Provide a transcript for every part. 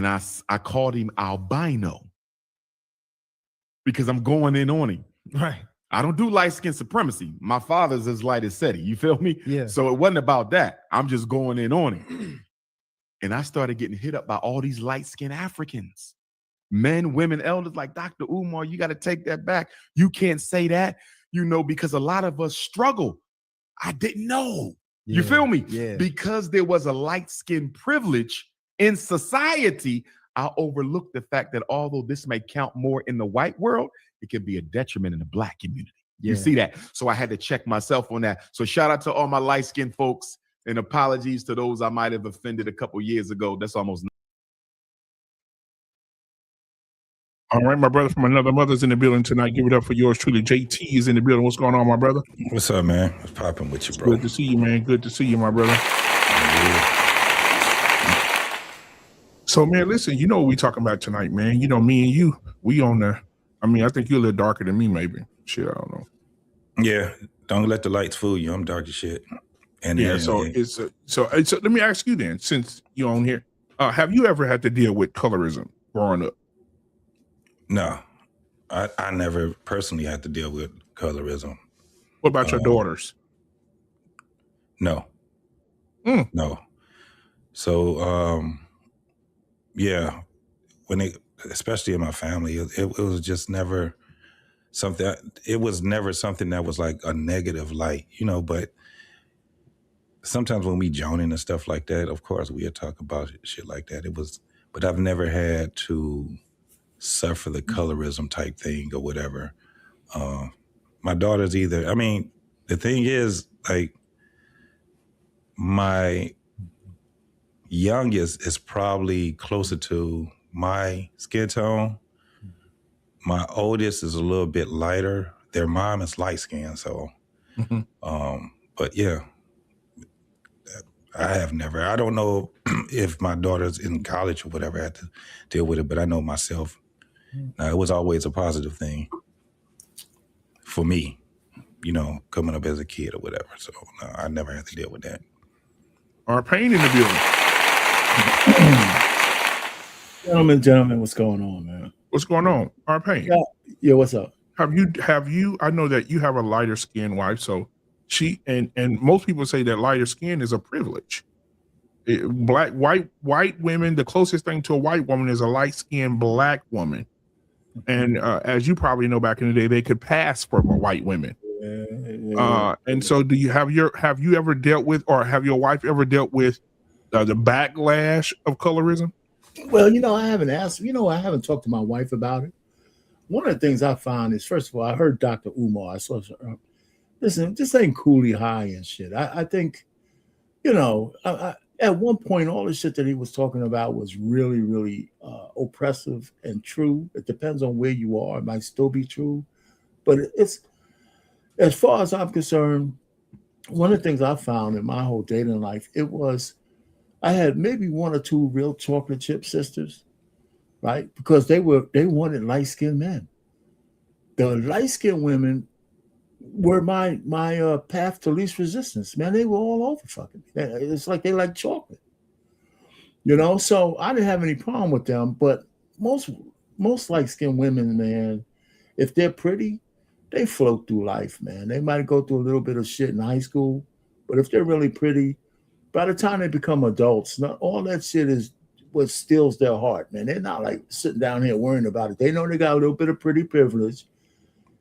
and I called him albino because I'm going in on him. Right. I don't do light skin supremacy. My father's as light as Seti. You feel me? Yeah. So it wasn't about that. I'm just going in on him. And I started getting hit up by all these light skinned Africans, men, women, elders like Dr. Umar. You got to take that back. You can't say that, because a lot of us struggle. I didn't know. You feel me? Yeah. Because there was a light skin privilege in society, I overlooked the fact that although this may count more in the white world, it can be a detriment in the black community. Yeah. You see that? So I had to check myself on that. So shout out to all my light skinned folks and apologies to those I might have offended a couple years ago. That's almost. All right, my brother from another mother's in the building tonight. Give it up for yours truly. JT is in the building. What's going on, my brother? What's up, man? What's popping with you, bro? Good to see you, man. Good to see you, my brother. So, man, listen, you know what we talking about tonight, man. Me and you, we on the, I think you're a little darker than me, maybe. Shit, I don't know. Yeah, don't let the lights fool you. I'm dark as shit. And yeah, so let me ask you then, since you're on here, have you ever had to deal with colorism growing up? No, I never personally had to deal with colorism. What about your daughters? No. No. So, yeah, especially in my family, it was just never something. It was never something that was like a negative light, but sometimes when we joning and stuff like that, of course we'd talk about shit like that. But I've never had to suffer the colorism type thing or whatever. My daughters either. The thing is, like, my youngest is probably closer to my skin tone. My oldest is a little bit lighter. Their mom is light skinned, so. But yeah, I don't know if my daughter's in college or whatever had to deal with it, but I know myself. It was always a positive thing for me, coming up as a kid or whatever. So no, I never had to deal with that. Our pain in the building. Gentlemen, what's going on, man? What's going on? Our pain. Yeah, what's up? Have you, I know that you have a lighter skinned wife, so she, and most people say that lighter skin is a privilege. White women, the closest thing to a white woman is a light skinned black woman. And as you probably know, back in the day, they could pass for white women. And so have you ever dealt with, or have your wife ever dealt with the backlash of colorism? Well, I haven't asked, I haven't talked to my wife about it. One of the things I found is, first of all, I heard Dr. Umar. I saw, listen, this ain't coolie high and shit. I think, at one point, all the shit that he was talking about was really, really oppressive and true. It depends on where you are. It might still be true. But it's, as far as I'm concerned, one of the things I found in my whole dating life, I had maybe one or two real chocolate chip sisters, right? Because they wanted light-skinned men. The light-skinned women were my path to least resistance, man. They were all over fucking me. It's like they like chocolate, So I didn't have any problem with them. But most light-skinned women, man, if they're pretty, they float through life, man. They might go through a little bit of shit in high school, but if they're really pretty, by the time they become adults, not all that shit is what steals their heart, man. They're not like sitting down here worrying about it. They know they got a little bit of pretty privilege.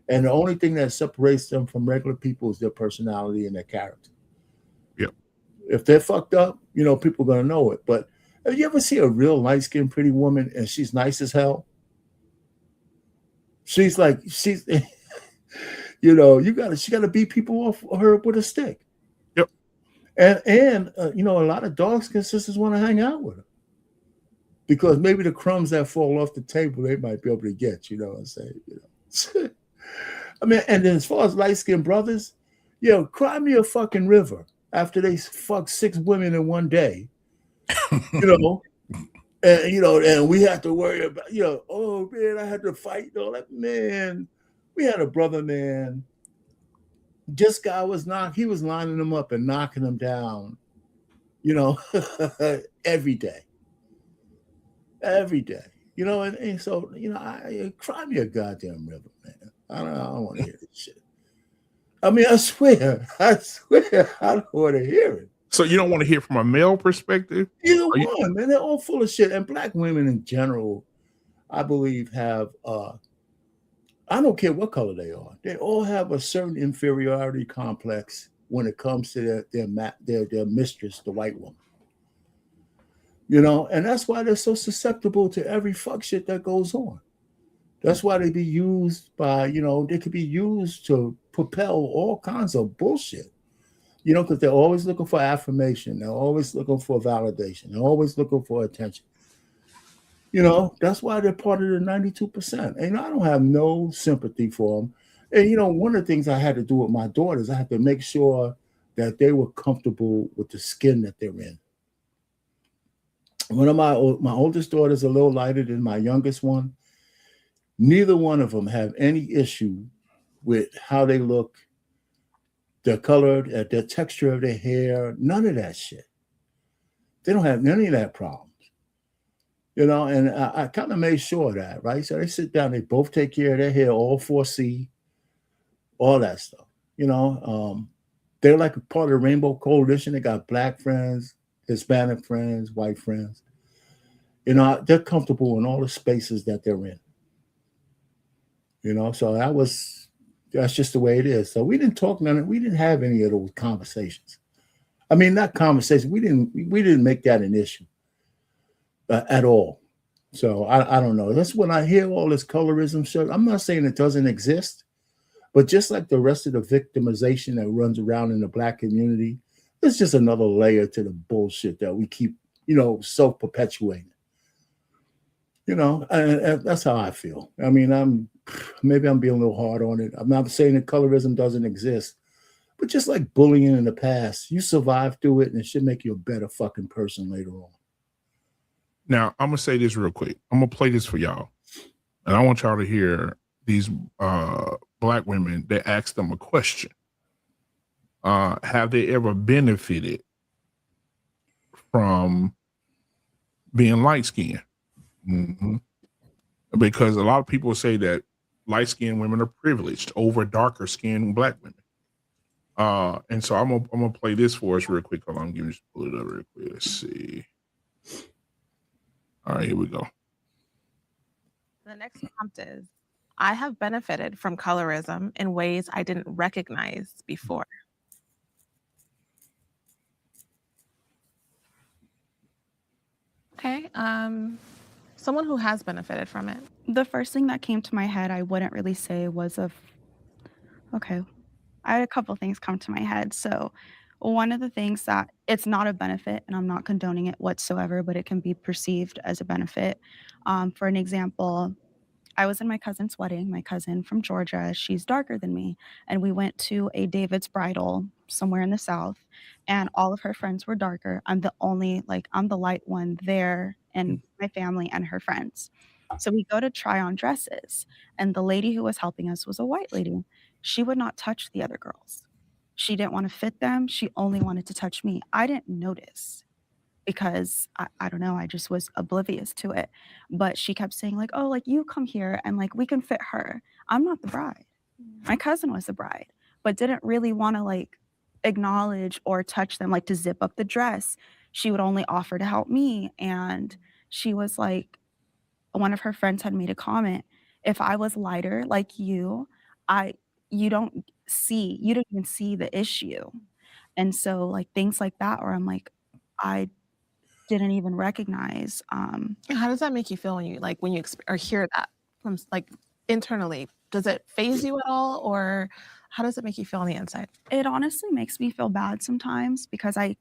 And the only thing that separates them from regular people is their personality and their character. Yep. If they're fucked up, people are going to know it. But have you ever see a real light-skinned pretty woman and she's nice as hell? She's she got to beat people off her with a stick. Yep. And a lot of dark-skinned sisters want to hang out with her because maybe the crumbs that fall off the table, they might be able to get, you know what I'm saying? And then as far as light-skinned brothers, cry me a fucking river after they fuck 6 women in one day, and we have to worry about, oh man, I had to fight, that man. We had a brother, man. This guy he was lining them up and knocking them down, every day. every day. You know, and so cry me a goddamn river, man. I don't want to hear this shit. I mean, I swear, I don't want to hear it. So you don't want to hear from a male perspective? Either one, man. They're all full of shit. And black women in general, I believe, have I don't care what color they are. They all have a certain inferiority complex when it comes to their mistress, the white woman. You know, and that's why they're so susceptible to every fuck shit that goes on. That's why they be used by, they could be used to propel all kinds of bullshit. Because they're always looking for affirmation. They're always looking for validation. They're always looking for attention. That's why they're part of the 92%. And I don't have no sympathy for them. And, one of the things I had to do with my daughters, I had to make sure that they were comfortable with the skin that they're in. One of my oldest daughters a little lighter than my youngest one. Neither one of them have any issue with how they look, their color, their texture of their hair, none of that shit. They don't have any of that problems. And I kind of made sure of that, right? So they sit down, they both take care of their hair, all 4C, all that stuff. They're like a part of the Rainbow Coalition. They got black friends, Hispanic friends, white friends. They're comfortable in all the spaces that they're in. So that's just the way it is. So we didn't talk none of it. We didn't have any of those conversations. I mean, not conversations. We didn't make that an issue at all. So I don't know. That's when I hear all this colorism shit. I'm not saying it doesn't exist, but just like the rest of the victimization that runs around in the black community, it's just another layer to the bullshit that we keep, self-perpetuating. And that's how I feel. I mean, maybe I'm being a little hard on it. I'm not saying that colorism doesn't exist, but just like bullying in the past, you survive through it and it should make you a better fucking person later on. Now, I'm going to say this real quick. I'm going to play this for y'all. And I want y'all to hear these black women that ask them a question. Have they ever benefited from being light-skinned? Mm-hmm. Because a lot of people say that light-skinned women are privileged over darker-skinned black women. And so I'm gonna play this for us real quick. Hold on, give me just pull it up real quick. Let's see. All right, here we go. The next prompt is, I have benefited from colorism in ways I didn't recognize before. Okay, someone who has benefited from it. The first thing that came to my head, I wouldn't really say was okay. I had a couple things come to my head. So one of the things that it's not a benefit, and I'm not condoning it whatsoever, but it can be perceived as a benefit. For an example, I was in my cousin's wedding, my cousin from Georgia, she's darker than me. And we went to a David's bridal somewhere in the South, and all of her friends were darker. I'm the light one there in my family and her friends. So we go to try on dresses, and the lady who was helping us was a white lady. She would not touch the other girls. She didn't want to fit them. She only wanted to touch me. I didn't notice because I don't know, I just was oblivious to it. But she kept saying like, oh, like you come here and like we can fit her. I'm not the bride. My cousin was the bride, but didn't really want to like acknowledge or touch them, like to zip up the dress. She would only offer to help me. And she was like, one of her friends had made a comment, if I was lighter like you don't even see the issue. And so like things like that, or I'm like, I didn't even recognize. How does that make you feel when you or hear that from like internally? Does it faze you at all, or how does it make you feel on the inside? It honestly makes me feel bad sometimes because I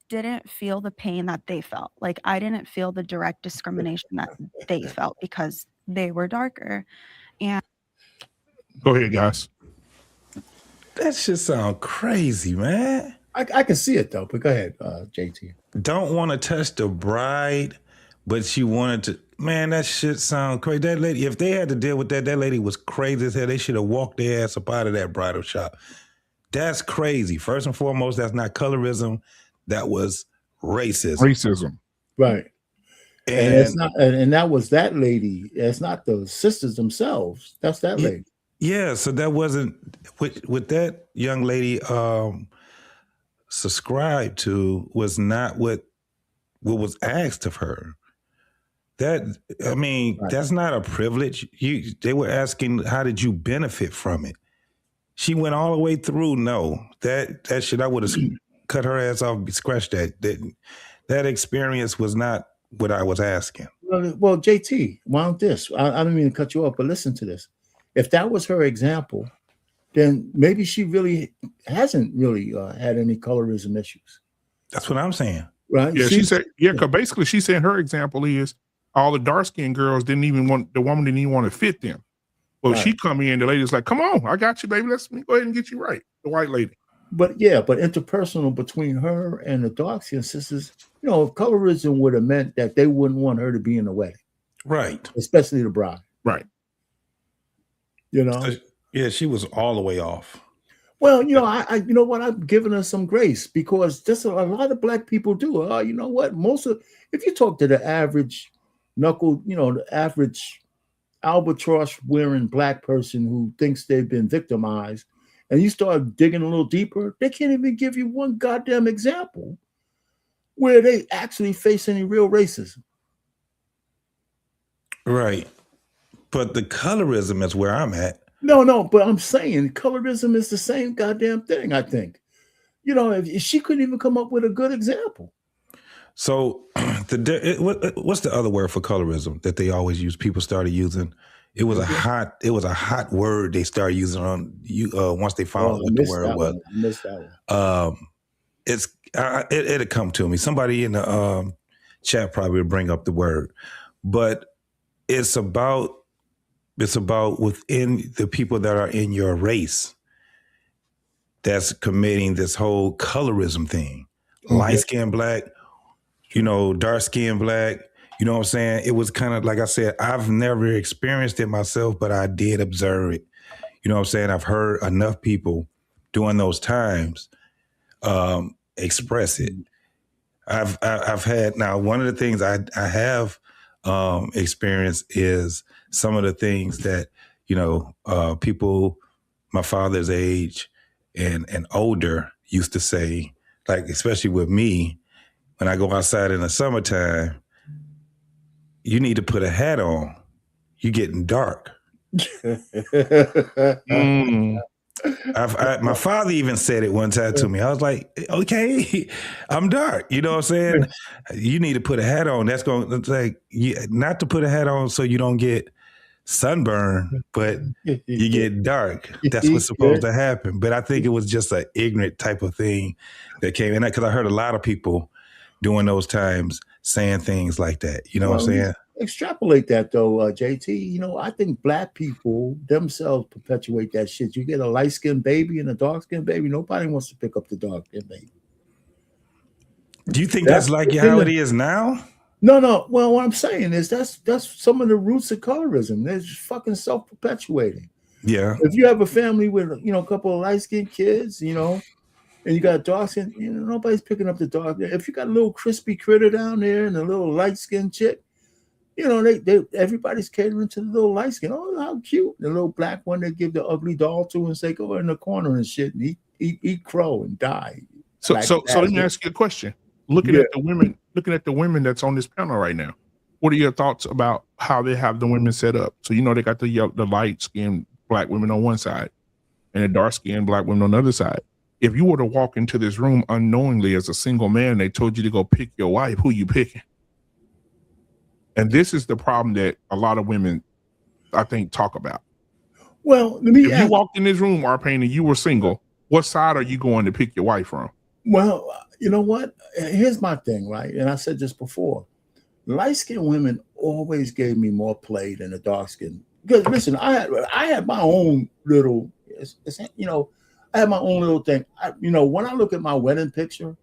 didn't feel the pain that they felt. Like I didn't feel the direct discrimination that they felt because they were darker. And go ahead, guys. That shit sound crazy, man. I can see it though, but go ahead, JT. Don't want to touch the bride, but she wanted to. Man, that shit sound crazy. That lady, if they had to deal with that lady was crazy as hell. They should have walked their ass up out of that bridal shop. That's crazy. First and foremost, that's not colorism. That was racism. Racism. Right. And it's And not, and that was that lady. It's not the sisters themselves. That's that lady. yeah, so that wasn't what that young lady subscribed to was not what was asked of her. That I mean, Right. that's not a privilege. They were asking, how did you benefit from it? She went all the way through. No, that shit, I would have cut her ass off, scratched that. That experience was not what I was asking. Well, JT, why don't this? I don't mean to cut you off, but listen to this. If that was her example, then maybe she really hasn't really had any colorism issues, That's what I'm saying. right? Yeah, she said, because basically she said her example is all the dark skinned girls the woman didn't even want to fit them. Well, Right. she come in, the lady's like, come on, I got you, baby. Let me go ahead and get you right. The white lady. But interpersonal between her and the dark skinned sisters, colorism would have meant that they wouldn't want her to be in the wedding, Right. especially the bride. Right. Yeah, she was all the way off. Well, I you know what, I'm giving her some grace because just a lot of black people do. You know what? If you talk to the average the average albatross wearing black person who thinks they've been victimized, and you start digging a little deeper, they can't even give you one goddamn example where they actually face any real racism. Right. But the colorism is where I'm at. No, but I'm saying colorism is the same goddamn thing, I think. If she couldn't even come up with a good example. So what's the other word for colorism that they always use? People started using. It was a hot word they started using on you once they found out what the word was. I missed that one. It'll come to me. Somebody in the chat probably will bring up the word, but it's about within the people that are in your race that's committing this whole colorism thing. Okay. Light skinned black, dark skinned black. You know what I'm saying? It was kind of like I said, I've never experienced it myself, but I did observe it. You know what I'm saying? I've heard enough people during those times express it. I've had, now one of the things I have experienced is some of the things that, people my father's age and older used to say, like, especially with me, when I go outside in the summertime, you need to put a hat on. You're getting dark. My father even said it one time to me. I was like, okay, I'm dark. You know what I'm saying? You need to put a hat on. That's going to like, not to put a hat on so you don't get sunburn, but you get dark. That's what's supposed to happen. But I think it was just an ignorant type of thing that came in, because I heard a lot of people during those times saying things like that. You know what I'm saying? Extrapolate that though, JT. I think black people themselves perpetuate that shit. You get a light-skinned baby and a dark-skinned baby, nobody wants to pick up the dark-skinned baby. Do you think that's like how it is now? No. Well, what I'm saying is that's some of the roots of colorism. They're just fucking self-perpetuating. Yeah. If you have a family with a couple of light-skinned kids, and you got a dark skin, nobody's picking up the dark. If you got a little crispy critter down there and a little light-skinned chick, everybody's catering to the little light skin. Oh, how cute. The little black one they give the ugly doll to and say, go in the corner and shit and eat crow and die. So let me ask you a question. Looking at the women that's on this panel right now, what are your thoughts about how they have the women set up? So they got the light skinned black women on one side and the dark skinned black women on the other side. If you were to walk into this room unknowingly as a single man, and they told you to go pick your wife, who you picking? And this is the problem that a lot of women, I think, talk about. Well, if you walked in this room, Arpain, and you were single, what side are you going to pick your wife from? Well, you know what? Here's my thing, right? And I said this before. Light-skinned women always gave me more play than the dark-skinned. Because listen, I had my own little, I had my own little thing. When I look at my wedding picture,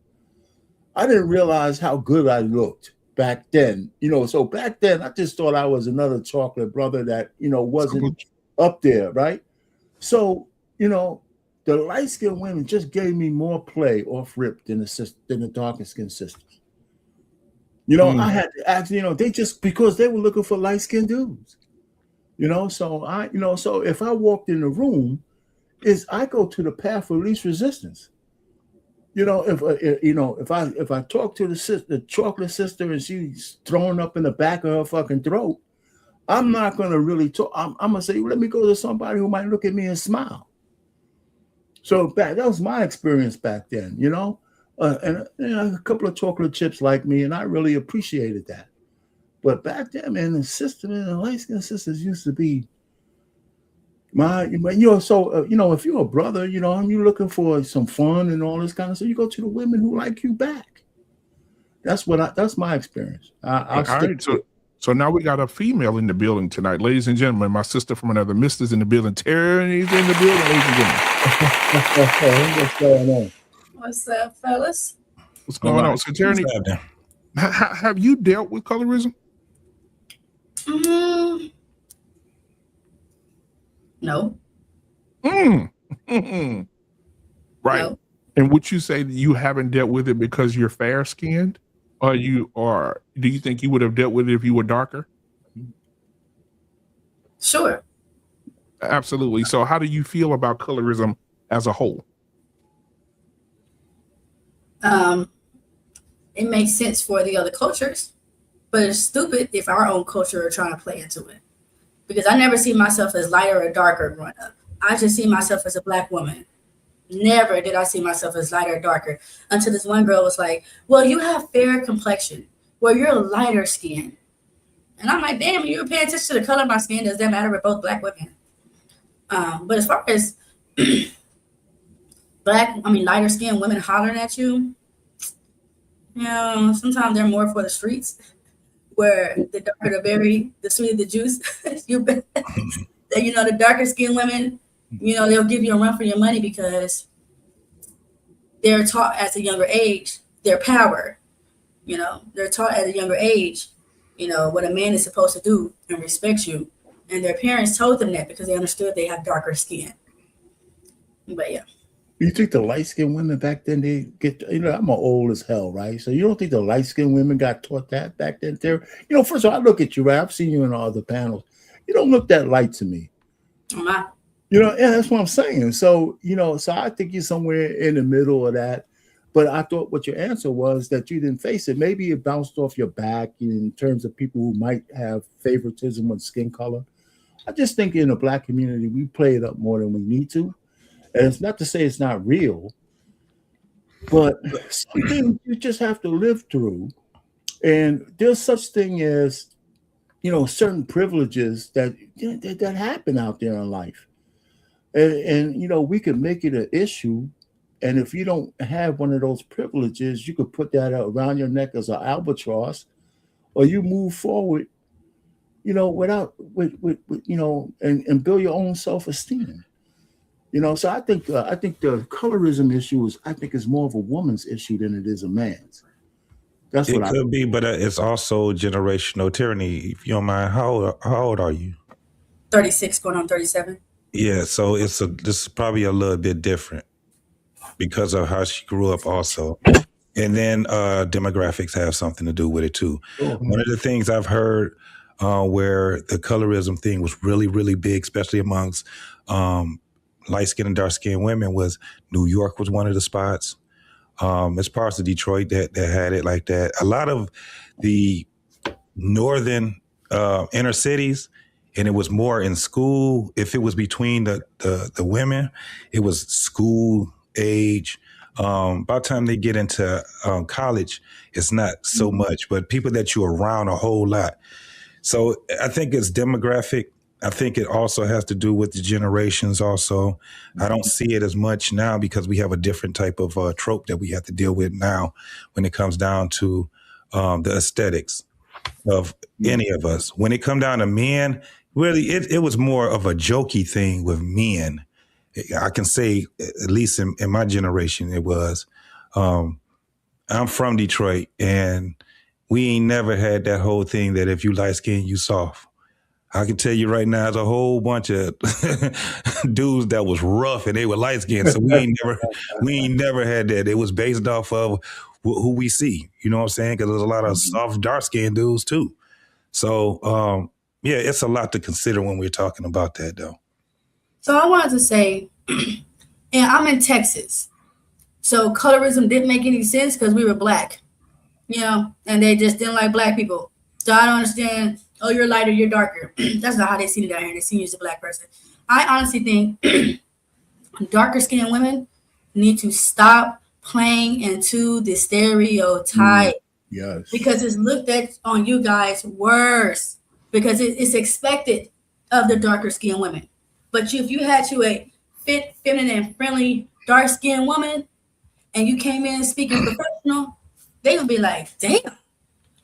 I didn't realize how good I looked back then. So back then I just thought I was another chocolate brother that, wasn't up there, right? So, the light-skinned women just gave me more play off rip than the darker skinned sisters. You know, I had to ask, you know, they just because they were looking for light-skinned dudes. You know, so so if I walked in the room, I go to the path of least resistance. You know, if I talk to the chocolate sister and she's throwing up in the back of her fucking throat, I'm not gonna really talk. I'm gonna say, let me go to somebody who might look at me and smile. So that was my experience back then, you know, and a couple of chocolate chips like me, and I really appreciated that. But back then, man, the light skin sisters used to be so if you're a brother, you know, and you're looking for some fun and all this kind of stuff, you go to the women who like you back. That's my experience. I'll stick to it. So now we got a female in the building tonight, ladies and gentlemen. My sister from another mister's in the building. Tierney's in the building, ladies and gentlemen. What's going on? What's up, fellas? What's going on? So Tierney, have you dealt with colorism? No. Right. No. And would you say that you haven't dealt with it because you're fair skinned? Or do you think you would have dealt with it if you were darker? Sure. Absolutely. So how do you feel about colorism as a whole? It makes sense for the other cultures, but it's stupid if our own culture are trying to play into it. Because I never see myself as lighter or darker growing up. I just see myself as a Black woman. Never did I see myself as lighter or darker until this one girl was like, well, you have fair complexion. Well, you're lighter skin. And I'm like, damn, you pay attention to the color of my skin. Does that matter? We're both Black women. But as far as lighter skinned women hollering at you, you know, sometimes they're more for the streets, where the darker the berry, the sweeter the juice. You know, the darker skinned women, you know, they'll give you a run for your money because they're taught at a younger age their power. You know, they're taught at a younger age, you know, what a man is supposed to do and respect you. And their parents told them that because they understood they have darker skin. But yeah. You think the light-skinned women back then, they get, you know, I'm old as hell, right? So you don't think the light-skinned women got taught that back then? You know, first of all, I look at you, right? I've seen you in all the panels. You don't look that light to me. Am I? You know, yeah, that's what I'm saying. So, you know, so I think you're somewhere in the middle of that. But I thought what your answer was that you didn't face it. Maybe it bounced off your back in terms of people who might have favoritism with skin color. I just think in the Black community, we play it up more than we need to. And it's not to say it's not real, but something you just have to live through. And there's such thing as, you know, certain privileges that happen out there in life. And you know, we could make it an issue. And if you don't have one of those privileges, you could put that around your neck as an albatross, or you move forward, you know, with you know, and build your own self-esteem. You know, so I think the colorism issue is more of a woman's issue than it is a man's. That's what it could be, but it's also generational tyranny. If you don't mind, how old are you? 36, going on 37. Yeah, so this is probably a little bit different because of how she grew up also. And then demographics have something to do with it too. Mm-hmm. One of the things I've heard where the colorism thing was really, really big, especially amongst light-skinned and dark-skinned women, was New York was one of the spots. There's parts of Detroit that had it like that. A lot of the northern inner cities, and it was more in school. If it was between the women, it was school age. By the time they get into college, it's not so much, but people that you're around a whole lot. So I think it's demographic. I think it also has to do with the generations also. I don't see it as much now because we have a different type of trope that we have to deal with now when it comes down to the aesthetics of any of us. When it come down to men, really, it was more of a jokey thing with men. I can say, at least in my generation, it was. I'm from Detroit, and we ain't never had that whole thing that if you light skinned, you soft. I can tell you right now, there's a whole bunch of dudes that was rough and they were light skinned. So we ain't never had that. It was based off of who we see. You know what I'm saying? Because there's a lot of soft, dark-skinned dudes too. So yeah, it's a lot to consider when we're talking about that, though. So I wanted to say, and I'm in Texas, so colorism didn't make any sense because we were black, you know, and they just didn't like black people. So I don't understand. Oh, you're lighter, you're darker. That's not how they see it down here. They see you as a black person. I honestly think darker skinned women need to stop playing into the stereotype. Yes. Because it's looked at on you guys worse. Because it's expected of the darker skinned women. But if you had a fit, feminine, friendly, dark skinned woman, and you came in speaking professional, they would be like, damn,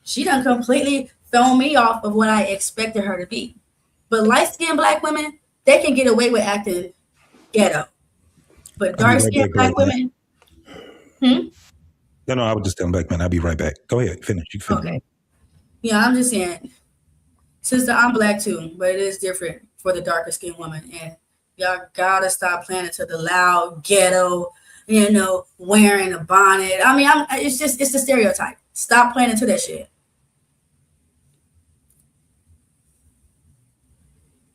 she done completely thrown me off of what I expected her to be. But light-skinned black women, they can get away with acting ghetto. But dark-skinned black women, No, I was just telling Black man, I'll be right back. Go ahead, finish. You finish. Okay. Yeah, I'm just saying, sister, I'm black too, but it is different for the darker skinned woman. And y'all gotta stop playing into the loud ghetto, you know, wearing a bonnet. I mean, it's the stereotype. Stop playing into that shit.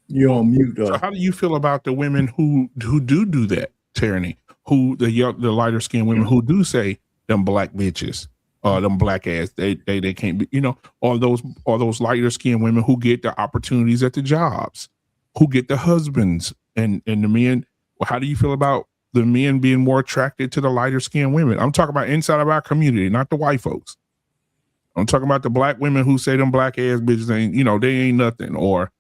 You're on mute, though. So how do you feel about the women who do that tyranny? Who the lighter skinned women who do say them black bitches, them black ass, they can't be, you know, or those lighter skinned women who get the opportunities at the jobs, who get the husbands and the men. Well, how do you feel about the men being more attracted to the lighter skinned women? I'm talking about inside of our community, not the white folks. I'm talking about the black women who say them black ass bitches ain't, you know, they ain't nothing, or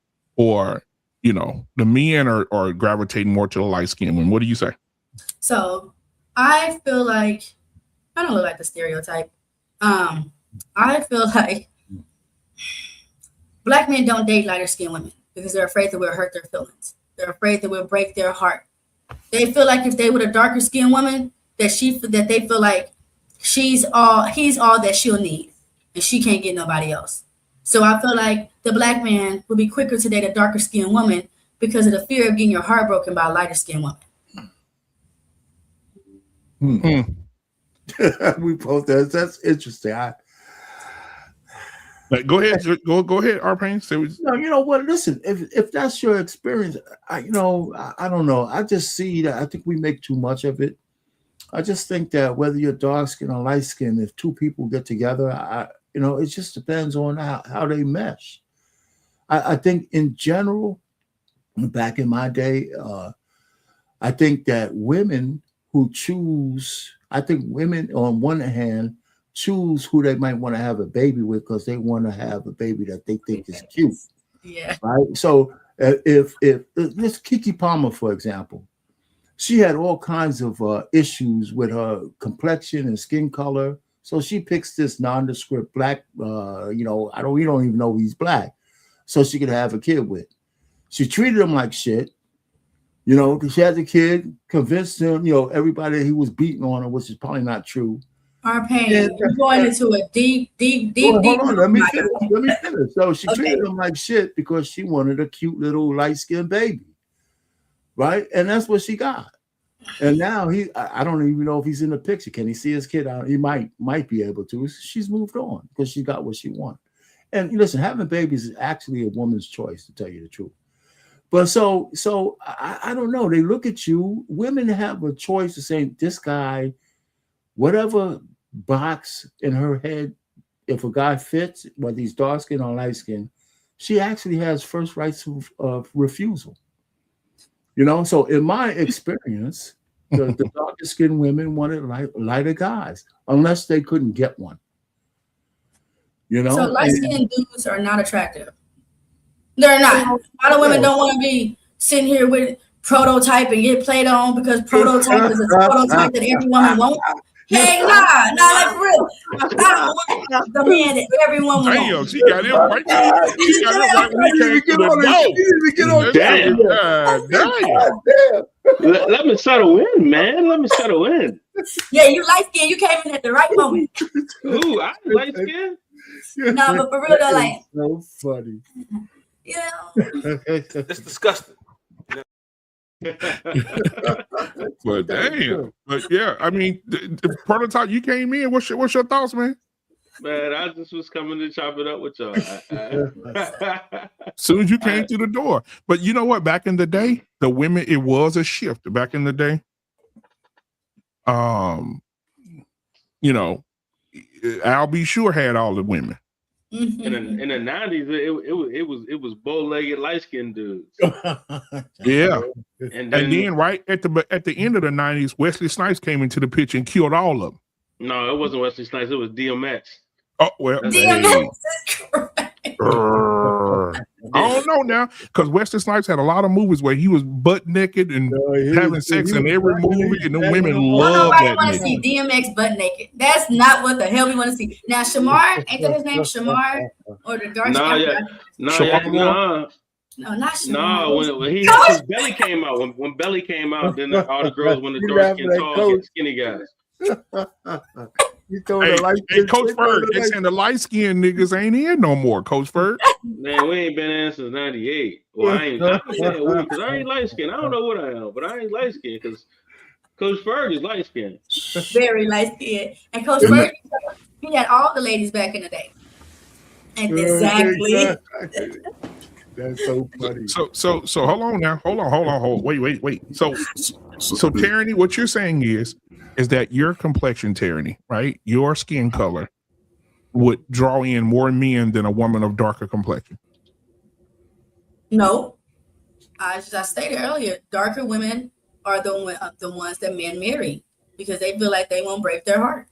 you know, the men are gravitating more to the light skinned women. What do you say? So I feel like I don't look like the stereotype. I feel like black men don't date lighter skinned women because they're afraid that we'll hurt their feelings. They're afraid that we'll break their heart. They feel like if they were a darker skinned woman, that they feel like he's all that she'll need, and she can't get nobody else. So I feel like the black man would be quicker to date a darker skinned woman because of the fear of getting your heart broken by a lighter skinned woman. We both. That's interesting. Go ahead, go ahead, Arpain. No, you know what? Listen, if that's your experience, I don't know. I just see that. I think we make too much of it. I just think that whether you're dark skin or light skin, if two people get together, it just depends on how they mesh. I think in general, back in my day, I think that women who choose, I think women on one hand choose who they might want to have a baby with because they want to have a baby that they think is cute. Yeah. Right. So if this Kiki Palmer, for example, she had all kinds of issues with her complexion and skin color. So she picks this nondescript black, we don't even know he's black, so she could have a kid with. She treated him like shit, because she had the kid, convinced him, everybody he was beating on her, which is probably not true. Arpain, you're going into a deep. Hold on, let me finish. So she treated him like shit because she wanted a cute little light-skinned baby, right? And that's what she got. And now I don't even know if he's in the picture. Can he see his kid? He might be able to. She's moved on because she got what she wanted. And listen, having babies is actually a woman's choice, to tell you the truth. But so I don't know. They look at you. Women have a choice to say, this guy, whatever box in her head, if a guy fits, whether he's dark skin or light skin, she actually has first rights of refusal. So in my experience, the darker skinned women wanted lighter guys, unless they couldn't get one. So light skinned dudes are not attractive. They're not. A lot of women don't want to be sitting here with prototype and get played on because prototype is a prototype that every woman wants. Hey, like for real. I want the man that everyone wants. Damn, she got him right. She got him right when he came to the boat. Let me settle in, man. Let me settle in. Yeah, you light skin. You came in at the right moment. Ooh, I light skin. No, but for real, though, like so funny. Yeah. It's disgusting. But damn. But yeah, I mean, the prototype, you came in. What's your thoughts, man? Man, I just was coming to chop it up with y'all. As soon as you came through the door. But you know what? Back in the day, the women, it was a shift. Back in the day, you know, Al B. Sure had all the women. In the 90s, it was bow-legged, light-skinned dudes. Yeah. And then right at the end of the 90s, Wesley Snipes came into the picture and killed all of them. No, it wasn't Wesley Snipes. It was DMX. Oh well. DMX. I don't know now, because Wesley Snipes had a lot of movies where he was butt naked and having sex in every movie, and the women love that. Nobody want to see DMX butt naked. That's not what the hell we want to see. Now, Shamar, ain't that his name, Shamar, or the dark skin? No, not Shamar. No, when his belly came out, when belly came out, then all the girls wanted dark skin, tall, skinny guys. You told hey, Coach Ferg, they saying the light skinned niggas ain't in no more, Coach Ferg. Man, we ain't been in since 98. Well, I ain't because I ain't light skinned. I don't know what I am, but I ain't light skinned because Coach Ferg is light skinned. Very light skinned. And Coach Ferg, he had all the ladies back in the day. Exactly. That's so funny. So hold on now. Hold on. Wait. So Tyranny, what you're saying is that your complexion, Tyranny, right? Your skin color would draw in more men than a woman of darker complexion. No. As I stated earlier, darker women are the ones that men marry because they feel like they won't break their heart.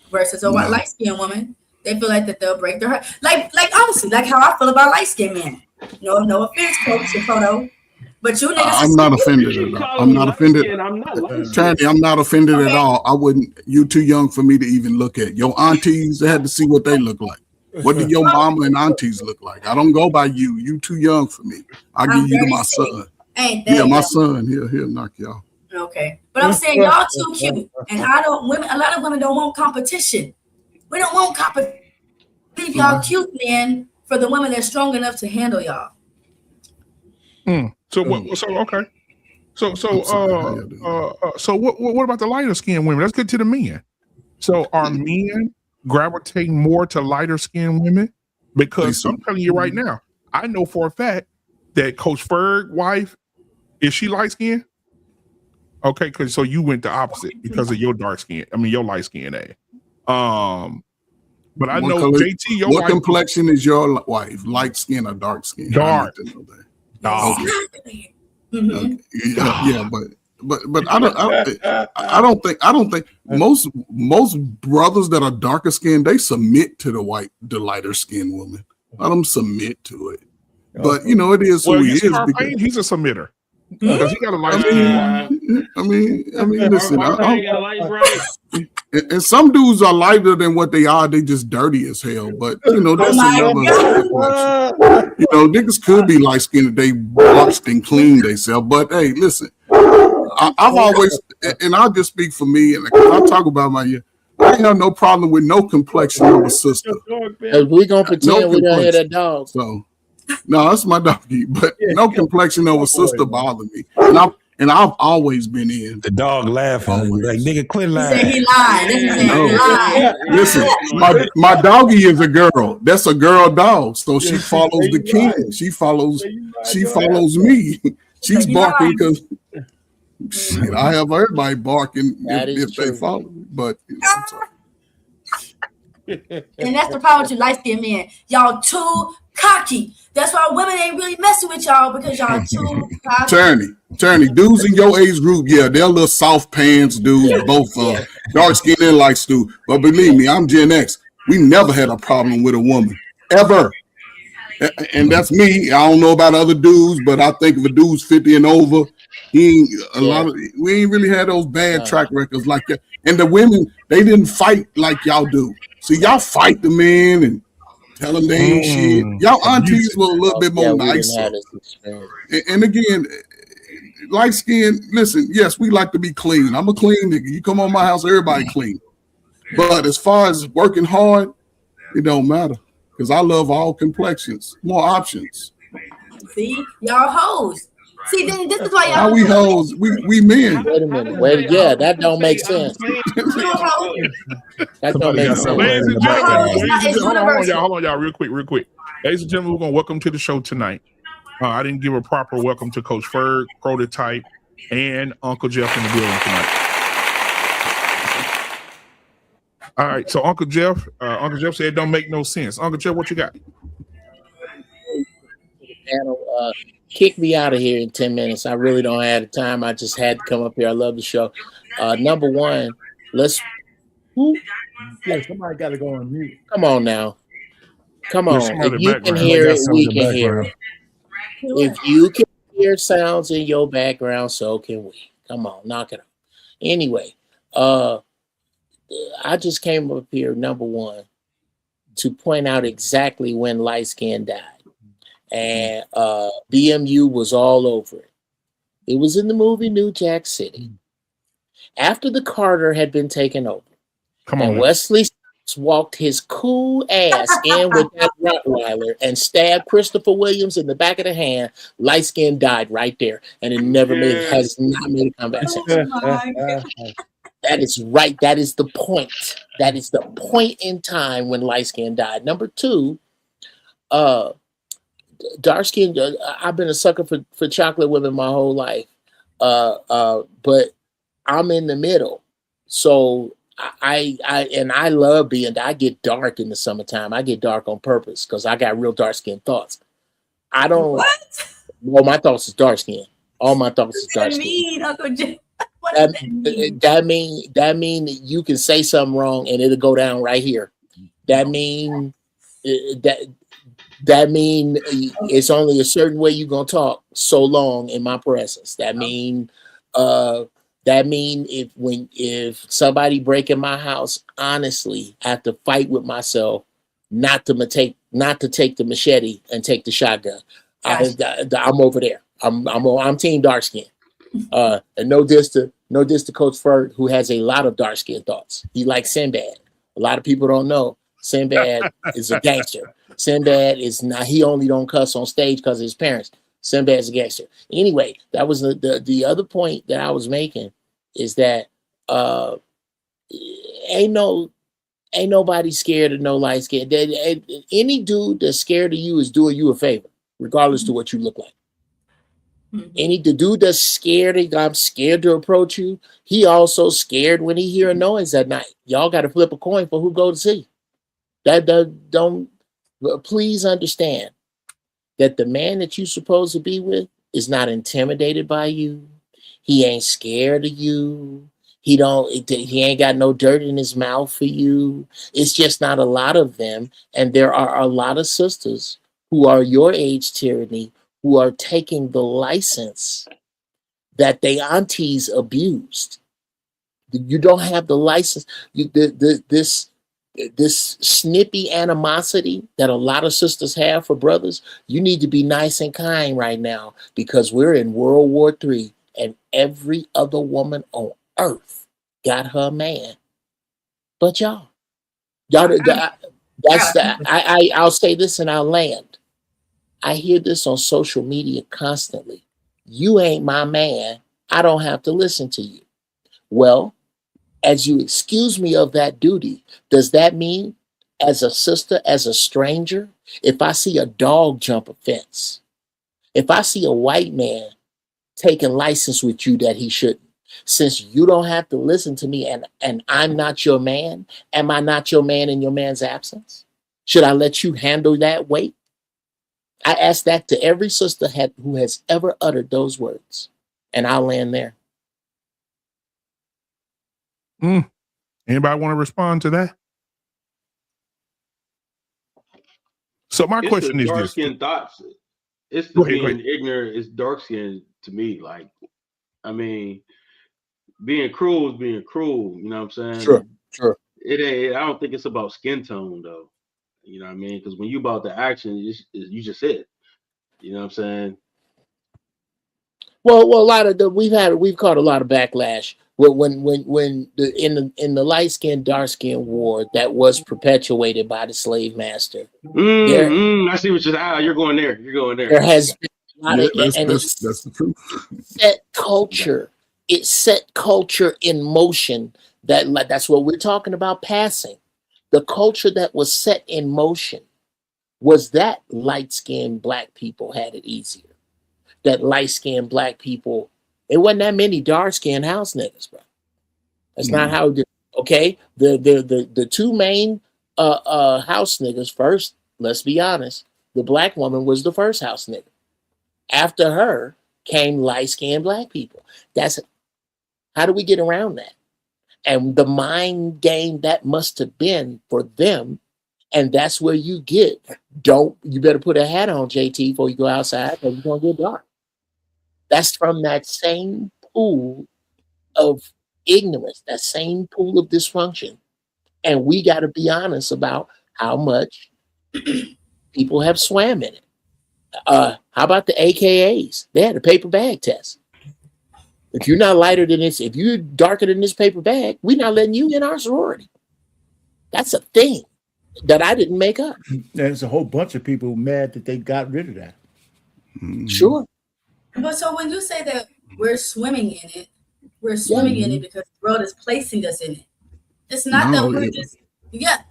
Versus a white light-skinned woman, they feel like that they'll break their heart. Like honestly, like how I feel about light-skinned men. No offense, Coach, your photo. But you niggas, I'm not offended at all. I'm not offended. Tranny, I'm not offended at all. I wouldn't. You too young for me to even look at. Your aunties, they had to see what they look like. What do your mama and aunties look like? I don't go by you. You too young for me. I give you to my son. Yeah, my son. He'll knock y'all. Okay, but I'm saying y'all too cute, and a lot of women don't want competition. We don't want competition. Leave y'all cute men for the women that's strong enough to handle y'all. So okay. So what about the lighter skinned women? Let's get to the men. So are men gravitating more to lighter skinned women? Because I'm telling you right now, I know for a fact that Coach Ferg's wife, is she light skinned? Okay, because so you went the opposite because of your dark skin. I mean your light skin ass. But I know JT, your what wife, complexion is your wife? Light skin or dark skin? Dark. I need to know that. Okay. Mm-hmm. Yeah, but I don't think most brothers that are darker skinned, they submit to the lighter skinned woman. Let them submit to it. But you know, it is who he is. Because he's a submitter. Because he got a light skin. I mean, listen. And some dudes are lighter than what they are. They just dirty as hell. But you know, that's another question. You know, niggas could be light skinned if they washed and cleaned themselves. But hey, listen, I've always, and I'll just speak for me, and I'll talk about I ain't have no problem with no complexion of a sister. We gonna pretend we don't hear that dog. So no, that's my doggy. But no complexion of a sister bother me. And I've always been in. The dog laughing. Like, nigga, quit lying. He lied. Listen, my doggy is a girl. That's a girl dog. So she follows the king. She follows me. She's barking because I have everybody barking if they follow me. But I'm sorry. And that's the problem with you light-skinned men. Y'all too cocky. That's why women ain't really messing with y'all because y'all too cocky. Turney, dudes in your age group, they're little soft pants dudes, both dark skin and light stew. But believe me, I'm Gen X. We never had a problem with a woman ever, and that's me. I don't know about other dudes, but I think if a dude's 50 and over, we ain't really had those bad track records like that. And the women, they didn't fight like y'all do. See, y'all fight the men and tell them they ain't shit. Y'all aunties were a little bit more nicer. And again, light skin, listen, yes, we like to be clean. I'm a clean nigga. You come on my house, everybody clean. But as far as working hard, it don't matter. Because I love all complexions, more options. See, y'all hoes. See, then this is why How y'all we hoes? We men. Wait a minute. Wait, yeah, that don't make sense. That don't Somebody make got sense. some Ladies word in and the gentlemen, background. hold on, y'all, real quick. Ladies and gentlemen, welcome to the show tonight. I didn't give a proper welcome to Coach Ferg, Prototype, and Uncle Jeff in the building tonight. All right, so Uncle Jeff said it don't make no sense. Uncle Jeff, what you got? Panel, kick me out of here in 10 minutes. I really don't have the time. I just had to come up here. I love the show. Number one, let's. Yeah, somebody got to go on mute. Come on now. Come There's on. somebody If in the you can background. hear Got it, some we in the can hear background. it. If you can hear sounds in your background, so can we. Come on, knock it off. Anyway, I just came up here, number one, to point out exactly when Light Skin died. And BMU was all over it. It was in the movie New Jack City. After the Carter had been taken over, Come on, and man. Wesley Snipes walked his cool ass in with that Rottweiler and stabbed Christopher Williams in the back of the hand, Light Skin died right there, and it never has not made a comeback since. That is right. That is the point. That is the point in time when Light Skin died. Number two, dark skin. I've been a sucker for chocolate women my whole life, but I'm in the middle. So I love being. I get dark in the summertime. I get dark on purpose because I got real dark skin thoughts. I don't. What? Well, my thoughts is dark skin. All my thoughts is dark skin. Mean, Uncle Jim. What does that mean? That mean that you can say something wrong and it'll go down right here. That mean that mean it's only a certain way you're gonna talk so long in my presence. That mean if somebody break in my house, honestly, I have to fight with myself not to take the machete and take the shotgun. I'm over there. I'm team dark skin. And no diss to Coach Ferg, who has a lot of dark skin thoughts. He likes Sinbad. A lot of people don't know Sinbad is a gangster. Sinbad is not. He only don't cuss on stage because of his parents. Sinbad's a gangster. Anyway, that was the other point that I was making is that ain't nobody scared of no light skin. Any dude that's scared of you is doing you a favor, regardless to what you look like. The dude that's scared, I'm scared to approach you. He also scared when he hear a noise at night. Y'all got to flip a coin for who go to see. Please understand that the man that you supposed to be with is not intimidated by you. He ain't scared of you. He ain't got no dirt in his mouth for you. It's just not a lot of them. And there are a lot of sisters who are your age, Tyranny, who are taking the license that they aunties abused. You don't have the license. This snippy animosity that a lot of sisters have for brothers, you need to be nice and kind right now because we're in World War III and every other woman on earth got her man. But y'all, I'll say this and I'll land. I hear this on social media constantly. You ain't my man. I don't have to listen to you. Well, as you excuse me of that duty, does that mean as a sister, as a stranger, if I see a dog jump a fence, if I see a white man taking license with you that he shouldn't, since you don't have to listen to me and I'm not your man, am I not your man in your man's absence? Should I let you handle that weight? I ask that to every sister who has ever uttered those words, and I'll land there. Anybody want to respond to that? So my question is dark this: skin thoughts. It's the being ignorant. It's dark skin to me. Like, I mean, being cruel is being cruel. You know what I'm saying? Sure. It ain't. I don't think it's about skin tone though. You know what I mean? Because when you about the action, you just hit. You know what I'm saying? Well, a lot of we've caught a lot of backlash when in the light skin dark skin war that was perpetuated by the slave master. I see what you're going there. You're going there. There has been That's the truth. Set culture. It set culture in motion. That's what we're talking about passing. The culture that was set in motion was that light-skinned black people had it easier. That light-skinned black people, it wasn't that many dark-skinned house niggas, bro. That's not how it did. Okay. The two main house niggas first, let's be honest, the black woman was the first house nigga. After her came light-skinned black people. How do we get around that? And the mind game that must have been for them. And that's where you get, you better put a hat on, JT, before you go outside, because you're going to get dark. That's from that same pool of ignorance, that same pool of dysfunction. And we got to be honest about how much people have swam in it. How about the AKAs? They had a paper bag test. If you're not lighter than this, if you're darker than this paper bag, we're not letting you in our sorority. That's a thing that I didn't make up. There's a whole bunch of people mad that they got rid of that. Sure. But so when you say that we're swimming in it, we're swimming in it because the world is placing us in it. It's not that we're just,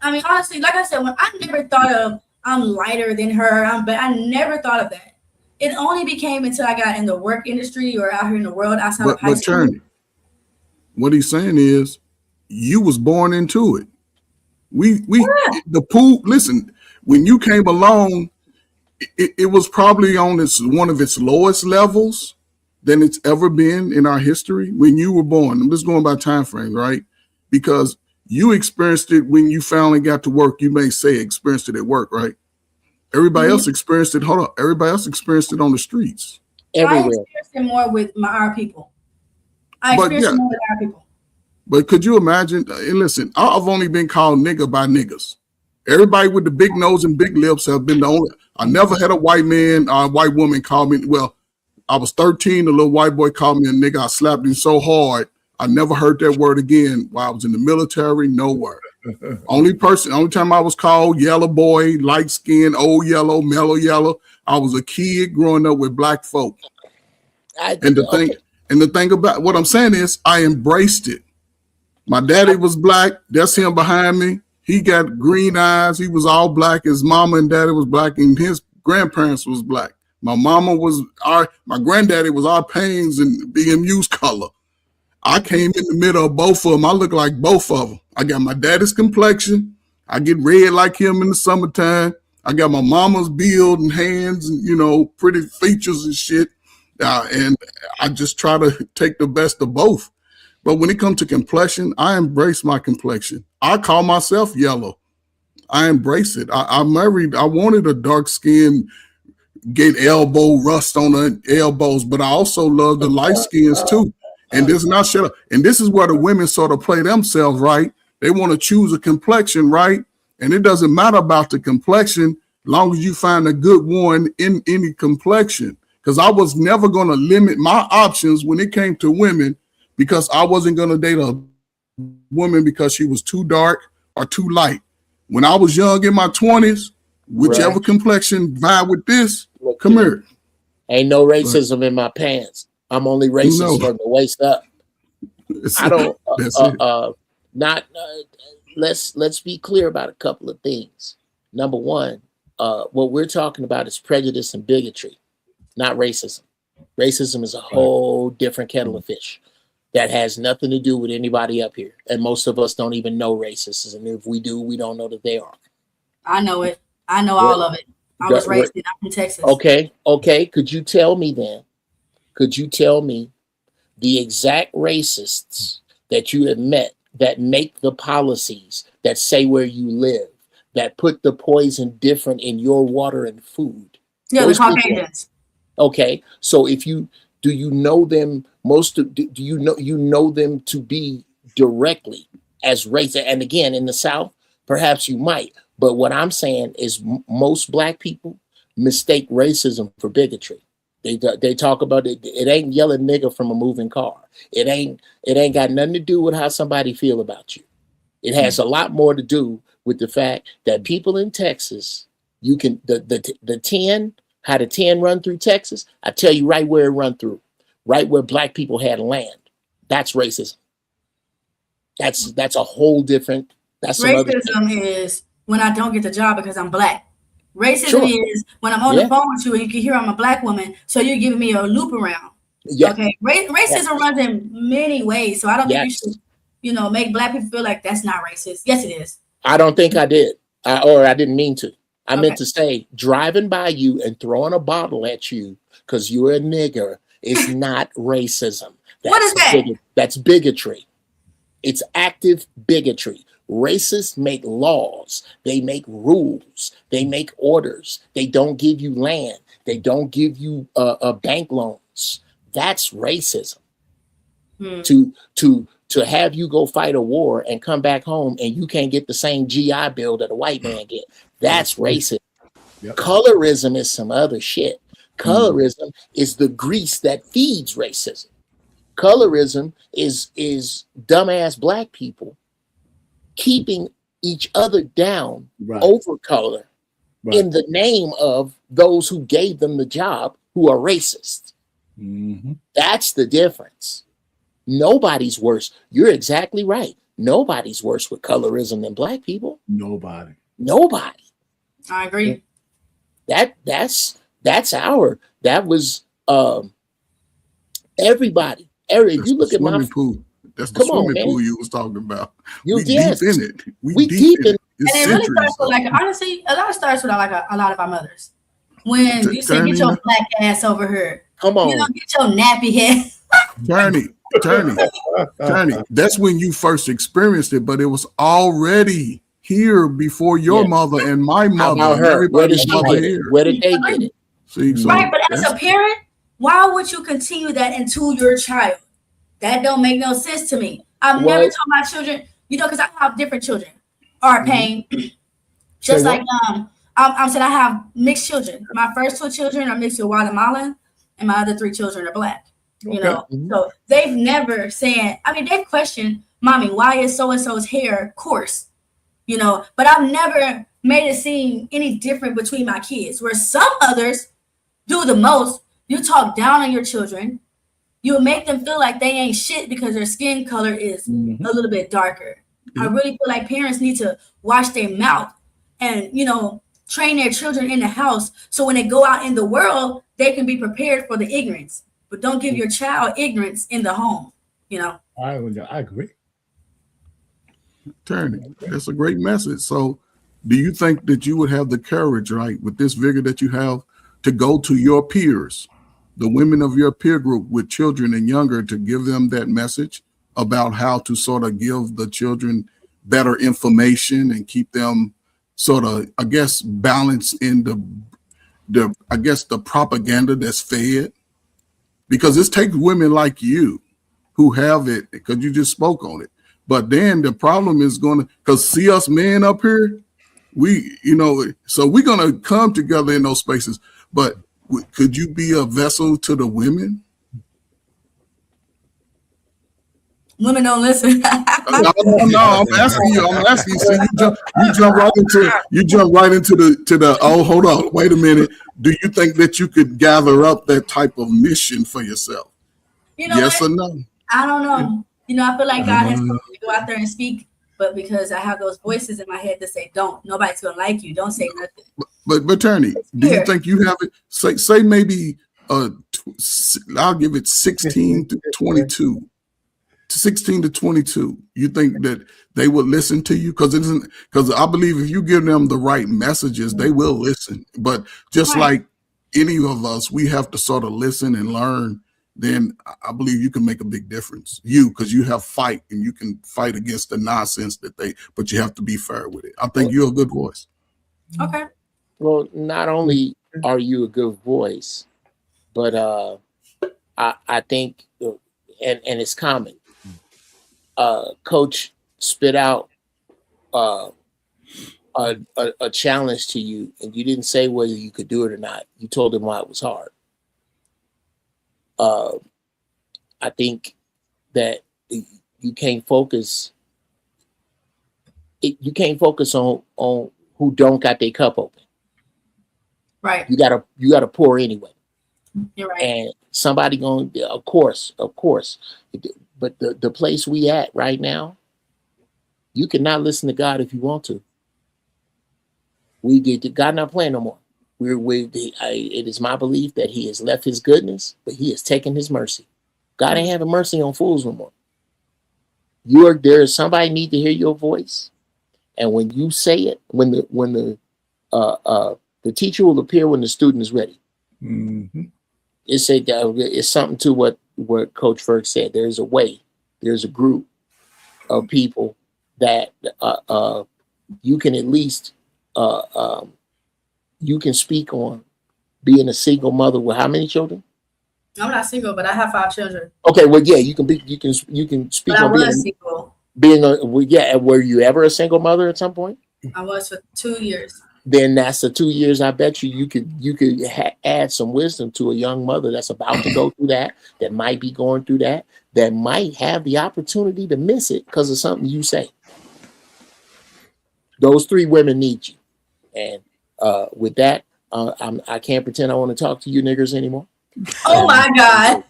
I mean, honestly, like I said, when I never thought of I'm lighter than her, but I never thought of that. It only became until I got in the work industry or out here in the world outside of high school. But what he's saying is, you was born into it. The pool. Listen, when you came along, it was probably on one of its lowest levels than it's ever been in our history. When you were born, I'm just going by time frame, right? Because you experienced it when you finally got to work. You may say experienced it at work, right? Everybody else experienced it. Hold on. Everybody else experienced it on the streets. Everywhere. I experienced it more with our people. I experienced it more with our people. But could you imagine? And listen, I've only been called nigga by niggas. Everybody with the big nose and big lips have been the only. I never had a white man or a white woman call me. Well, I was 13. A little white boy called me a nigga. I slapped him so hard, I never heard that word again while I was in the military. No word. Only time I was called yellow boy, light skin, old yellow, mellow yellow. I was a kid growing up with black folk. The thing about what I'm saying is I embraced it. My daddy was black. That's him behind me. He got green eyes. He was all black. His mama and daddy was black, and his grandparents was black. My granddaddy was our Pains and BMU's color. I came in the middle of both of them. I look like both of them. I got my daddy's complexion. I get red like him in the summertime. I got my mama's build and hands and, pretty features and shit. And I just try to take the best of both. But when it comes to complexion, I embrace my complexion. I call myself yellow. I embrace it. I wanted a dark skin, get elbow rust on the elbows, but I also love the light skins too. And this is not shut up. And this is where the women sort of play themselves, right? They want to choose a complexion, right? And it doesn't matter about the complexion, long as you find a good one in any complexion. Because I was never going to limit my options when it came to women, because I wasn't going to date a woman because she was too dark or too light. When I was young in my 20s, whichever complexion vibe with this, come here. Ain't no racism in my pants. I'm only racist from the waist up. I don't. Let's be clear about a couple of things. Number one, what we're talking about is prejudice and bigotry, not racism. Racism is a whole different kettle of fish that has nothing to do with anybody up here, and most of us don't even know racists, and if we do, we don't know that they are. I know it. I know all of it. I was raised in Texas. Okay. Could you tell me the exact racists that you have met that make the policies that say where you live, that put the poison different in your water and food? Yeah, the Caucasians. Okay, so do you know them? Do you know them to be directly as racist? And again, in the South, perhaps you might. But what I'm saying is most black people mistake racism for bigotry. They talk about it. It ain't yelling nigga from a moving car. It ain't got nothing to do with how somebody feel about you. It has a lot more to do with the fact that people in Texas, you can the 10 How the 10 run through Texas? I tell you right where it run through. Right where black people had land. That's racism. That's a whole different, that's some other thing. Racism is when I don't get the job because I'm black. Racism Sure. is when I'm on the phone with you and you can hear I'm a black woman, so you're giving me a loop around. Yeah. Okay. Racism runs in many ways. So I don't think you should, make black people feel like that's not racist. Yes, it is. I don't think I did. Or I didn't mean to. I meant to say driving by you and throwing a bottle at you because you're a nigger is not racism. What is that? That's bigotry. It's active bigotry. Racists make laws. They make rules. They make orders. They don't give you land. They don't give you bank loans. That's racism. To have you go fight a war and come back home and you can't get the same GI Bill that a white man get. That's racism. Yep. Colorism is some other shit. Colorism is the grease that feeds racism. Colorism is dumbass black people keeping each other down over color in the name of those who gave them the job who are racist. That's the difference. Nobody's worse. You're exactly right. Nobody's worse with colorism than black people. Nobody. I agree. That was everybody. Eric, you look at my pool. That's the swimming pool you was talking about. We deep in it. We deep in it. And it really starts with honestly, a lot starts with a lot of our mothers. When you say, get your black ass over here. Come on. Get your nappy head. Turney. That's when you first experienced it, but it was already here before your mother and my mother and everybody's mother here. Where did they get it? See, so right, but as a parent, why would you continue that into your child? That don't make no sense to me. I've never told my children, because I have different children are pain. Just like I said, I have mixed children. My first 2 children are mixed with Guatemalan, and my other 3 children are black. So they've never said, they've questioned, mommy, why is so-and-so's hair coarse? But I've never made it seem any different between my kids, where some others do the most. You talk down on your children. You make them feel like they ain't shit because their skin color is a little bit darker. I really feel like parents need to watch their mouth and, train their children in the house so when they go out in the world, they can be prepared for the ignorance. But don't give your child ignorance in the home, I agree. Turney, that's a great message. So do you think that you would have the courage, right, with this vigor that you have, to go to your peers, the women of your peer group with children and younger, to give them that message about how to sort of give the children better information and keep them sort of, I guess, balanced in the propaganda that's fed? Because it takes women like you who have it, because you just spoke on it. But then the problem is because see us men up here, so we're going to come together in those spaces. But could you be a vessel to the women? Women don't listen. No, I'm asking you. So you jump right into the. Oh, hold on, wait a minute. Do you think that you could gather up that type of mission for yourself? Yes or no? I don't know. I feel like God has told me to go out there and speak, but because I have those voices in my head that say, "Don't. Nobody's gonna like you. Don't say nothing." But Turney, do you think you have it? Say maybe I'll give it 16 to 22. 16 to 22. You think that they would listen to you? Because I believe if you give them the right messages, they will listen. But just like any of us, we have to sort of listen and learn. Then I believe you can make a big difference. Because you have fight and you can fight against the nonsense but you have to be fair with it. I think you're a good voice. Okay. Well, not only are you a good voice, but I think, and it's common. Coach spit out a challenge to you, and you didn't say whether you could do it or not. You told him why it was hard. I think that you can't focus. You can't focus on who don't got their cup open. Right. You gotta pour anyway. You're right. And somebody going, of course. But the place we at right now, you cannot listen to God if you want to. God not playing no more. It is my belief that He has left His goodness, but He has taken His mercy. God ain't having mercy on fools no more. There is somebody need to hear your voice, and when you say it, when the teacher will appear when the student is ready. Mm-hmm. It's something to what Coach Ferg said. There's a way. There's a group of people that you can at least you can speak on being a single mother with how many children? I'm not single, but I have 5 children. Okay, well, yeah, you can speak But on being single. Were you ever a single mother at some point? I was for 2 years. Then that's the 2 years. I bet you could add some wisdom to a young mother that's about to go through that might be going through that might have the opportunity to miss it because of something you say. Those 3 women need you, and with that, I can't pretend I want to talk to you niggers anymore. Oh my God.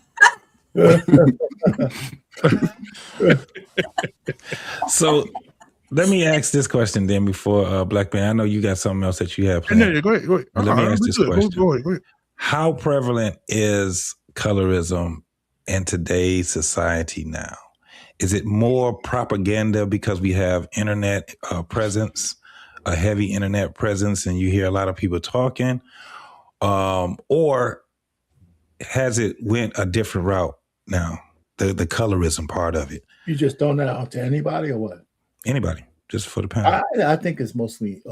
So let me ask this question then before Black Man. I know you got something else that you have planned. Go ahead. Let me ask this question. Go ahead. How prevalent is colorism in today's society now? Is it more propaganda because we have internet presence, a heavy internet presence, and you hear a lot of people talking? Or has it went a different route now, the colorism part of it? You just throwing that out to anybody or what? Anybody, just for the panel. I think it's mostly,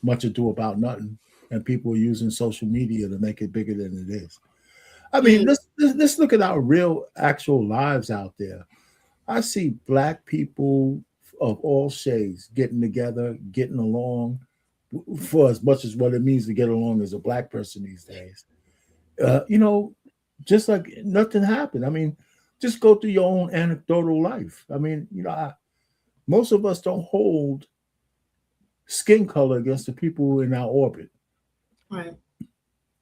much ado about nothing, and people are using social media to make it bigger than it is. I mean, let's look at our real, actual lives out there. I see Black people of all shades getting together, getting along, for as much as what it means to get along as a Black person these days. Just like nothing happened. I mean, just go through your own anecdotal life. I mean, most of us don't hold skin color against the people in our orbit. Right.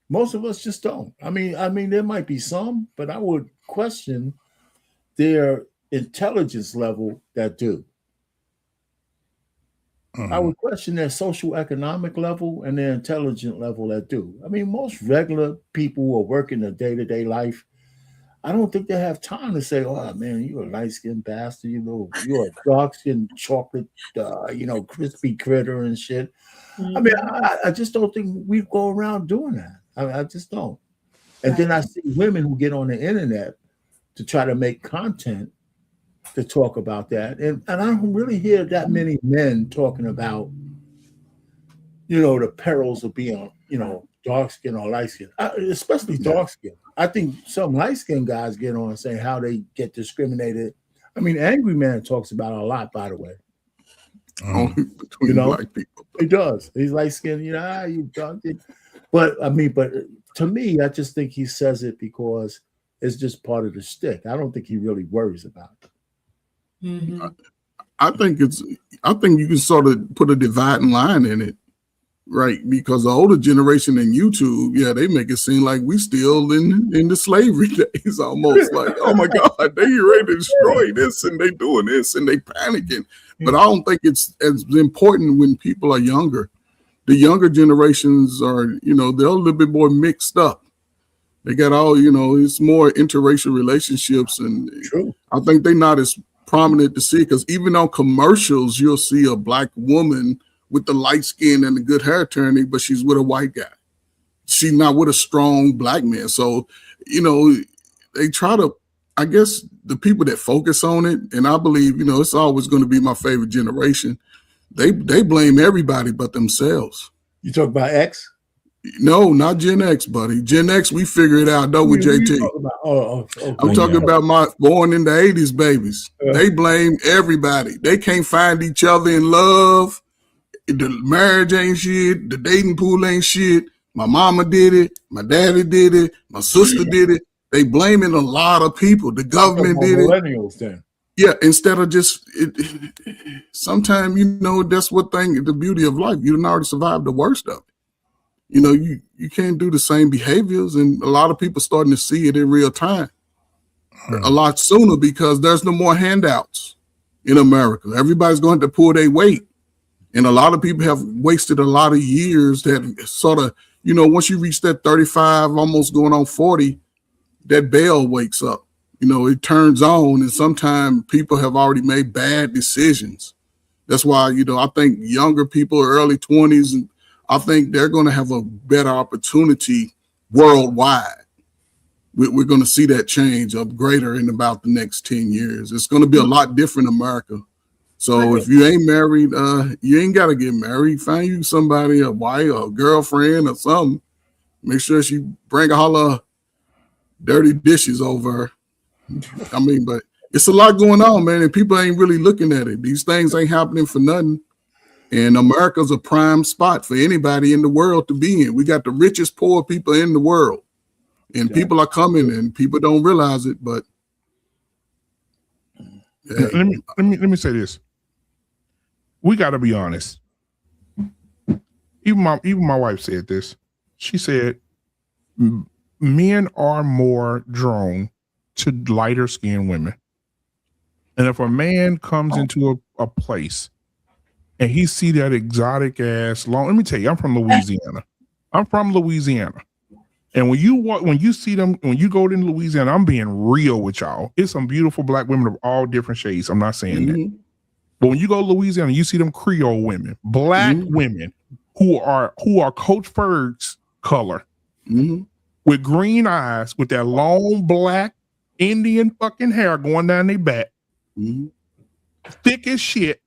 Most of us just don't. I mean, there might be some, but I would question their intelligence level that do. Mm-hmm. I would question their social economic level and their intelligent level that do. I mean, most regular people who are working a day-to-day life, I don't think they have time to say, "Oh man, you're a light-skinned bastard. You're a dark-skinned chocolate, crispy critter and shit." Mm-hmm. I mean, I just don't think we go around doing that. I just don't. And then I see women who get on the internet to try to make content to talk about that. And I don't really hear that many men talking about, the perils of being, dark skin or light skin, especially dark skin. I think some light skinned guys get on saying how they get discriminated. I mean, Angry Man talks about it a lot, by the way. Black people. He does. He's light skinned, you dark. But to me, I just think he says it because it's just part of the shtick. I don't think he really worries about it. Mm-hmm. I think you can sort of put a dividing line in it, right? Because the older generation in YouTube, they make it seem like we still in the slavery days, almost like, oh my God, they ready to destroy this and they doing this and they panicking. But I don't think it's as important when people are younger. The younger generations are, they're a little bit more mixed up. They got all, it's more interracial relationships, and true. I think they're not as prominent to see, because even on commercials, you'll see a Black woman with the light skin and the good hair turning, but she's with a white guy. She's not with a strong Black man. So, they try to, I guess the people that focus on it, and I believe, it's always going to be my favorite generation. They blame everybody but themselves. You talk about X? No, not Gen X, buddy. Gen X, we figure it out, don't we, JT? I'm talking about my born in the 80s babies. They blame everybody. They can't find each other in love. The marriage ain't shit. The dating pool ain't shit. My mama did it. My daddy did it. My sister did it. They blaming a lot of people. The government did it. Millennials then. Yeah, instead of just sometimes, that's what the beauty of life. You done already survived the worst of it. you know, you can't do the same behaviors, and a lot of people starting to see it in real time a lot sooner because there's no more handouts in America. Everybody's going to pull their weight, and a lot of people have wasted a lot of years that sort of, you know, once you reach that 35, almost going on 40, that bell wakes up. You know, it turns on, and sometimes people have already made bad decisions. That's why, you know, I think younger people, early 20s, and I think they're going to have a better opportunity worldwide. We're going to see that change up greater in about the next 10 years. It's going to be a lot different in America. So if you ain't married, you ain't got to get married. Find you somebody, a wife or a girlfriend or something. Make sure she bring all her dirty dishes over. I mean, but it's a lot going on, man, and people ain't really looking at it. These things ain't happening for nothing. And America's a prime spot for anybody in the world to be in. We got the richest poor people in the world. And people are coming, and people don't realize it, but let me say this. We got to be honest. Even my wife said this. She said men are more drawn to lighter skinned women. And if a man comes into a place and he see that exotic ass long, let me tell you, I'm from Louisiana. And when you see them, when you go to Louisiana, I'm being real with y'all. It's some beautiful black women of all different shades. I'm not saying that. But when you go to Louisiana, you see them Creole women, black women who are Coach Ferg's color, with green eyes, with that long black Indian fucking hair going down their back, thick as shit.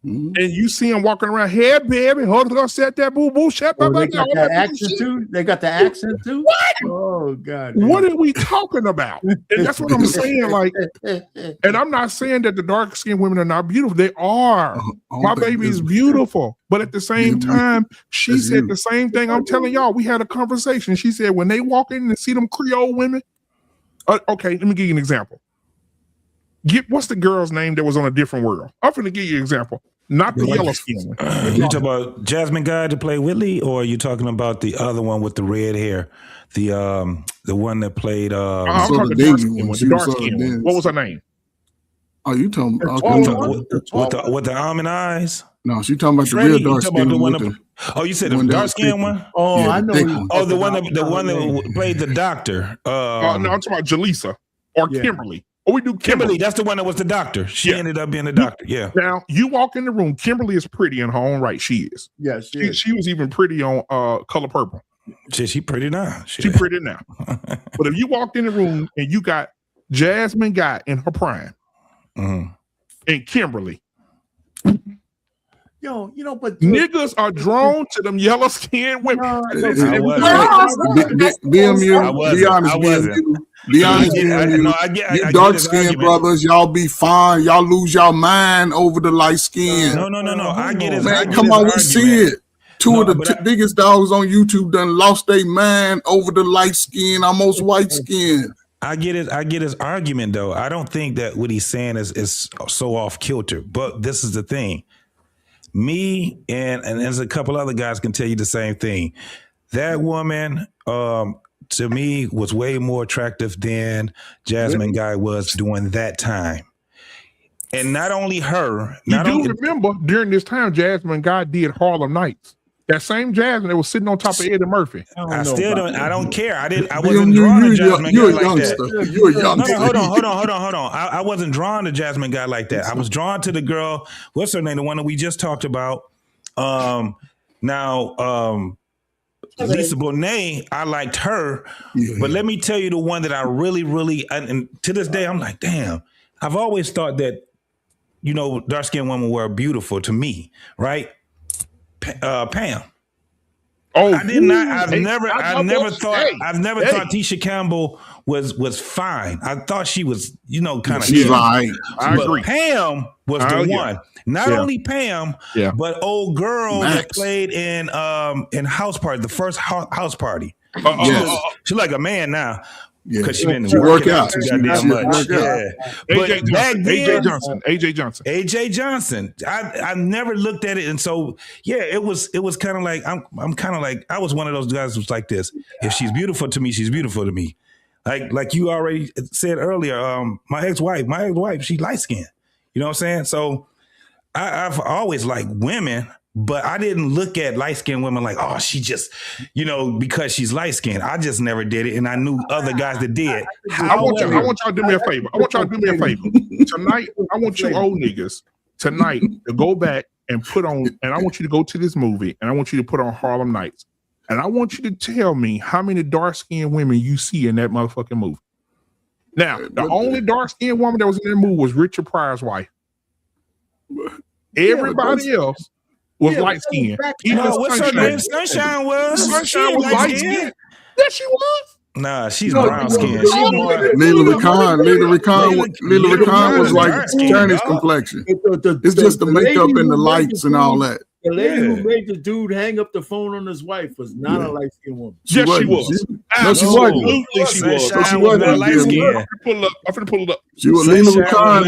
And you see them walking around, hey baby, hold on, set that boo boo, shut up. They got that accent too. They got the accent too. What? Oh God! What are we talking about? And that's what I'm saying. Like, and I'm not saying that the dark skinned women are not beautiful. They are. My baby is beautiful, but at the same time, she said the same thing. I'm telling y'all, we had a conversation. She said when they walk in and see them Creole women. Okay, let me give you an example. What's the girl's name that was on A Different World? I'm going to give you an example. Not the yellow skin one. You talking about Jasmine Guy to play Whitley, or are you talking about the other one with the red hair? The one that played I'm talking the dark skin one. What was her name? Oh, you talking about with the almond eyes? No, she talking about the real dark skin one. Oh, you said the dark skin one? Oh, yeah, I know. Oh, the one that played the doctor. No, I'm talking about Jaleesa or Kimberly. Oh, we do Kimberly. That's the one that was the doctor. She ended up being the doctor. Yeah. Now you walk in the room. Kimberly is pretty in her own right. She is. Yeah, she was even pretty on Color Purple. She pretty now. She pretty now. But if you walked in the room and you got Jasmine Guy in her prime, and Kimberly. Yo, you know, but niggas are drawn to them yellow skinned women. Be honest, you dark skinned brothers, y'all be fine. Y'all lose y'all mind over the light skin. No. I get it. Man, come on, we see it. Two of the biggest dogs on YouTube done lost their mind over the light skin, almost white skin. I get it. I get his argument though. I don't think that what he's saying is so off kilter. But this is the thing. Me and there's a couple other guys can tell you the same thing. That woman, to me, was way more attractive than Jasmine Guy was during that time. And not only her. Remember during this time, Jasmine Guy did Harlem Nights. That same Jasmine that was sitting on top of Eddie Murphy. I don't care. I wasn't drawn to Jasmine Guy like that. You're a youngster. No, hold on. I wasn't drawn to Jasmine Guy like that. I was drawn to the girl. What's her name? The one that we just talked about. Lisa Bonet, I liked her. Yeah. But let me tell you the one that I really, and to this day, I'm like, damn. I've always thought that, dark-skinned women were beautiful to me, right? Pam. Oh, I did not. I've never thought Tisha Campbell was fine. I thought she was, kind of. She's right. I agree. Pam was the one. Not only Pam, but old girl that played in House Party, the first House Party. She's like a man now. Because she been She working work out out. too She goddamn much. work out. Yeah. AJ But back Johnson, then, AJ Johnson. I never looked at it, and so yeah, it was kind of like I'm kind of like I was one of those guys who was like this. If she's beautiful to me, she's beautiful to me. Like you already said earlier, my ex-wife, she light skinned. You know what I'm saying? So I've always liked women, but I didn't look at light skinned women like, oh, she just, because she's light skinned. I just never did it, and I knew other guys that did. I want y'all to do me a favor. Tonight, I want you old niggas tonight to go back and put on, and I want you to go to this movie, and I want you to put on Harlem Nights. And I want you to tell me how many dark-skinned women you see in that motherfucking movie. Now, the only dark-skinned woman that was in that movie was Richard Pryor's wife. Everybody else was light-skinned. What's her name? Sunshine was light-skinned. Yeah, she was. Nah, she's brown skinned. Leela Khan was like Chinese complexion. It's just the makeup and the lights and all that. The lady who made the dude hang up the phone on his wife was not a light skinned woman. Yes, she was. No, she wasn't. She was. She wasn't light skinned. I'm finna pull it up. She was Leela Khan.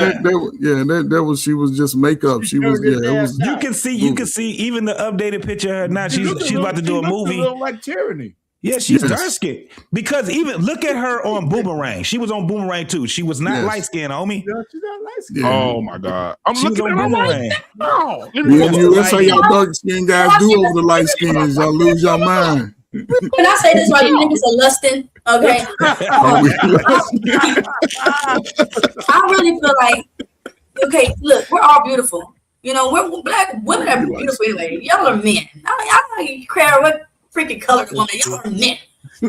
That was. She was just makeup. She was. Yeah, it was. You can see even the updated picture of her now. She's about to do a movie. Like Tyranny. Yeah, she's dark skinned. Because even look at her on Boomerang. She was on Boomerang too. She was not light skinned, homie. No, she's not light skinned. Yeah. Oh my God. I'm looking at Boomerang. That's how y'all dark skinned guys do over the light skins. Y'all lose your mind. Can I say this while you niggas are lusting? Okay. I really feel like, okay, look, we're all beautiful. We're black women are beautiful anyway. Y'all are men. I don't care what freaking color woman. Y'all are men.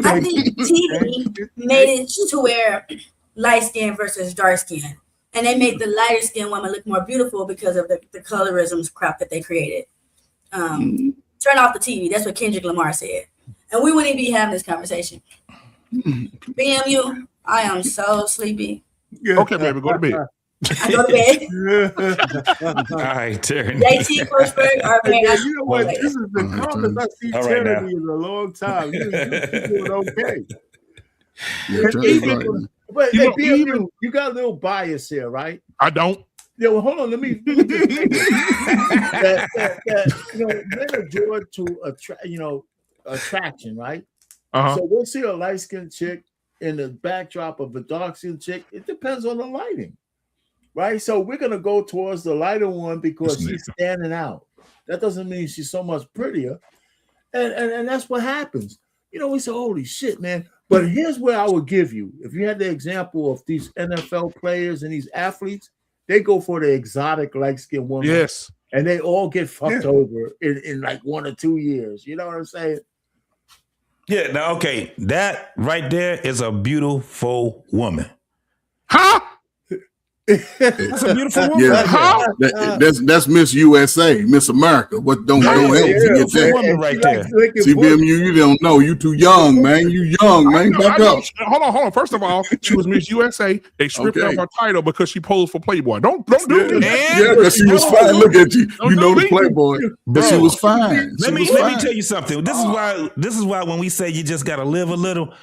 I think TV made it to where light skin versus dark skin. And they made the lighter skinned woman look more beautiful because of the colorisms crap that they created. Turn off the TV. That's what Kendrick Lamar said. And we wouldn't be having this conversation. BMU, I am so sleepy. Okay, baby, go to bed. I go to bed. All right, Terry. JT Kushberg, all right. You know what? This is the calmest I've seen Terry in a long time. You're doing okay. Yeah, but hey, you got a little bias here, right? I don't. Yeah, well, hold on. Let me. Men are drawn to attraction, right? So we'll see a light skinned chick in the backdrop of a dark skinned chick. It depends on the lighting, right? So we're gonna go towards the lighter one because she's standing out. That doesn't mean she's so much prettier, and that's what happens. We say, "Holy shit, man!" But here's where I would give you, if you had the example of these NFL players and these athletes, they go for the exotic light-skinned woman. Yes. And they all get fucked over in like 1 or 2 years. You know what I'm saying? Yeah, now, okay. That right there is a beautiful woman. Huh? That's a beautiful woman. Yeah, that's Miss USA, Miss America. What don't help forget that woman right there. See, BMU, you don't know. You too young, man. You young, man. Back up. Hold on. First of all, she was Miss USA. They stripped off her title because she posed for Playboy. Don't do that. Yeah, because she was fine. Look at you. You know the Playboy. But she was fine. Let me tell you something. This is why when we say you just gotta live a little,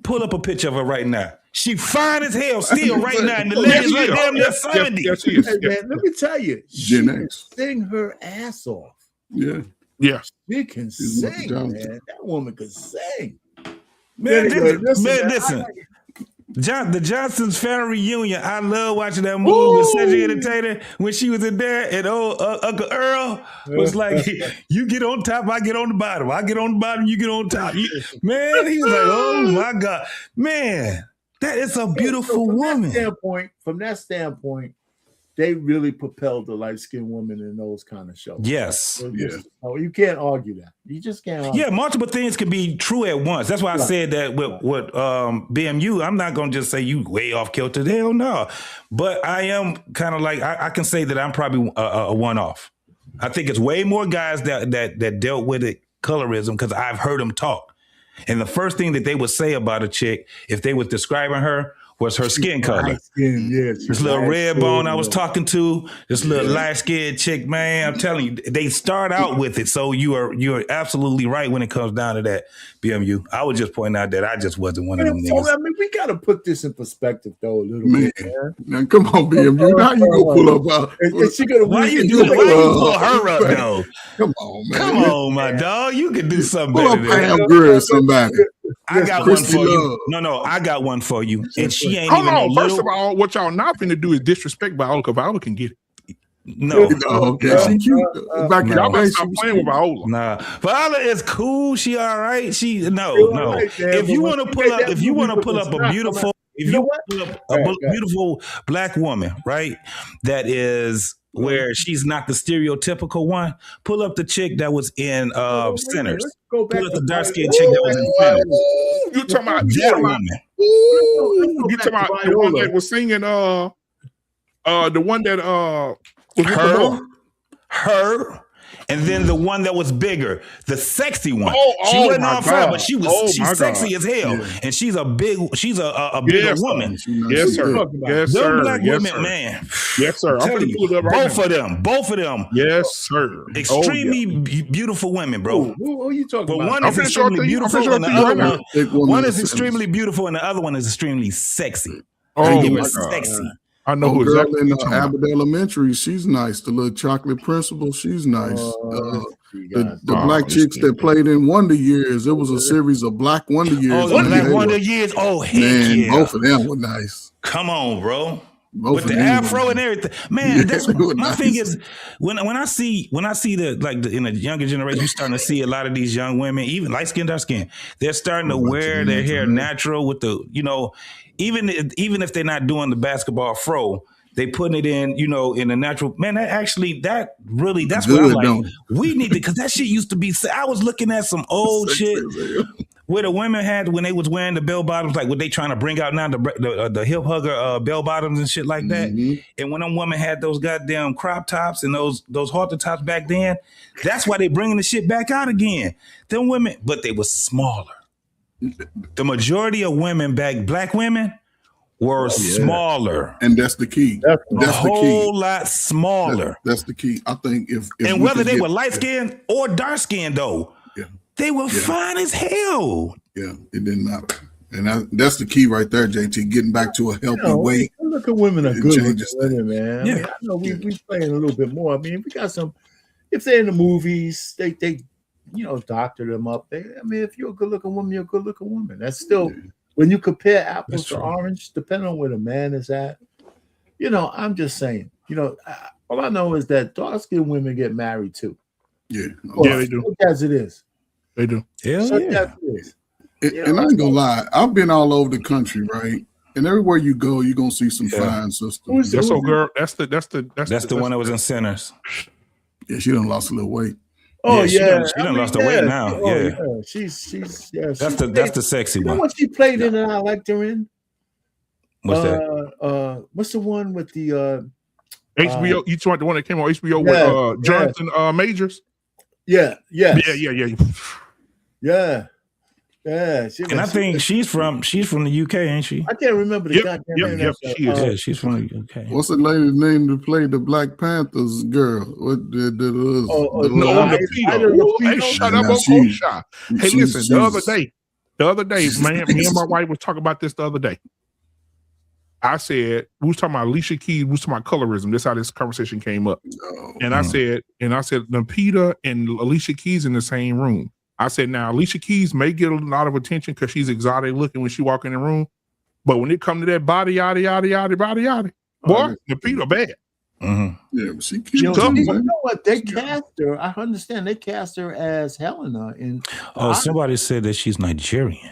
pull up a picture of her right now. She fine as hell still right now. And the lady's like damn near 70. Yes, she is. Hey, man, let me tell you, she can sing her ass off. Yeah. She can sing, man. That woman can sing. Man, listen. The Johnson's family reunion. I love watching that movie with Cedric Entertainer when she was in there, and old Uncle Earl was like, "You get on top, I get on the bottom. I get on the bottom, you get on top." Man, he was like, "Oh my God, man." That is a beautiful woman. From that standpoint, they really propelled the light-skinned woman in those kind of shows. Yes. You can't argue that. You just can't argue. Yeah, multiple things can be true at once. That's why I said that with BMU, I'm not going to just say you way off kilter. Hell no. But I am kind of like, I can say that I'm probably a one-off. I think it's way more guys that dealt with it, colorism, because I've heard them talk. And the first thing that they would say about a chick, if they was describing her, was her skin color. Light skin, yeah. This little red bone I was talking to, this little light skinned chick, man. I'm telling you, they start out with it. So you're absolutely right when it comes down to that, BMU. I was just pointing out that I just wasn't one of them niggas. I mean, we got to put this in perspective, though, a little bit, man. Now, come on, BMU. How you gonna pull up? Why you pull her up, though? Come on, man. Come on, my dog. You can do something Pull better up than Pam that. Grier, somebody. I got Christy one for Love. you. No, I got one for you. And she ain't Hold even on. no First little. of all, what y'all not finna do is disrespect Viola, because Viola can get it. No. Okay, she cute. Back in Y'all the day, must she stop was playing with Viola. Nah, Viola is cool. She all right. No. Right, man, If you but want to when pull she up, made if that you want to movie pull with up the a snot, beautiful, if you you know what? pull up a beautiful black woman, right? That is where she's not the stereotypical one. Pull up the chick that was in Sinners. Let's go back Pull up to the dark skinned Viola. chick that was in Sinners. You talking about That woman. you talking about the one that was singing the one that was with the boy. Her, and then the one that was bigger, the sexy one. She Oh wasn't my on fire, but God. she's sexy as hell, and she's a bigger Yes, woman. Yes, sir. Yes, Them sir. black Yes, women, sir. man. Yes, sir. I'm telling finna pull it up right both now. Both of them. Yes, sir. Extremely beautiful women, bro. Who are you talking But about? one is extremely beautiful, and the other one is extremely beautiful, and the other one is extremely sexy. Oh, they my were God. sexy. I know who girl exactly in you're talking about. Abbott Elementary, she's nice. The little chocolate principal, she's nice. The black chicks that played in Wonder Years, it was a series of Black Wonder Years. Oh, the Black Wonder Years. Oh, heck man, yeah. both of them were nice. Come on, bro. Both with of the them afro and everything, man. Yeah, That's they were my nice. thing is when I see in the younger generation, you're starting to see a lot of these young women, even light skin, dark skin, they're starting to wear their hair natural with the, even if they're not doing the basketball fro, they putting it in, in a natural, man, that's what I'm like, we need to, because that shit used to be, I was looking at some old shit where the women had, when they was wearing the bell bottoms, like what they trying to bring out now, the hip hugger bell bottoms and shit like that. Mm-hmm. And when them women had those goddamn crop tops and those halter tops back then, that's why they bringing the shit back out again. Them women, but they were smaller. The majority of women black women, were smaller. And that's the key. That's the key. A whole lot smaller. That's the key. I think if and whether they were light skinned or dark skinned though, they were fine as hell. Yeah, it didn't matter. And that's the key right there, JT, getting back to a healthy weight. Look at women are good looking women, man. Yeah. I mean, I know we playing a little bit more. I mean, we got some, if they're in the movies, they doctor them up. If you're a good looking woman, you're a good looking woman. That's still when you compare apples to orange, depending on where the man is at, I'm just saying, all I know is that dark skinned women get married too. Yeah. Yeah, they do. As it is. They do. As it is. And I ain't gonna lie, I've been all over the country, right? And everywhere you go, you're gonna see some fine sisters. That's so girl. That's the one that was in Sinners. Yeah, she done lost a little weight. Oh she done lost the weight now. She's that's the sexy one. What she played in and I liked her in? What's that? What's the one with the HBO? You talking the one that came on HBO with Jonathan Majors? Yeah. And I think she's from the UK, ain't she? I can't remember the goddamn name. Yep, she is. Yeah, she's from the UK. What's the lady's name to play the Black Panthers girl? What Hey, shut up, Okosha. Hey, listen, the other day, man, me and my wife was talking about this the other day. I said, we was talking about Alicia Keys, we was talking about colorism. This is how this conversation came up. And I said, Napita and Alicia Keys in the same room. I said, now Alicia Keys may get a lot of attention because she's exotic looking when she walk in the room, but when it comes to that body, boy, Napita bad. Yeah, she cute. You know what? They cast her. I understand they cast her as Helena in. Somebody said that she's Nigerian.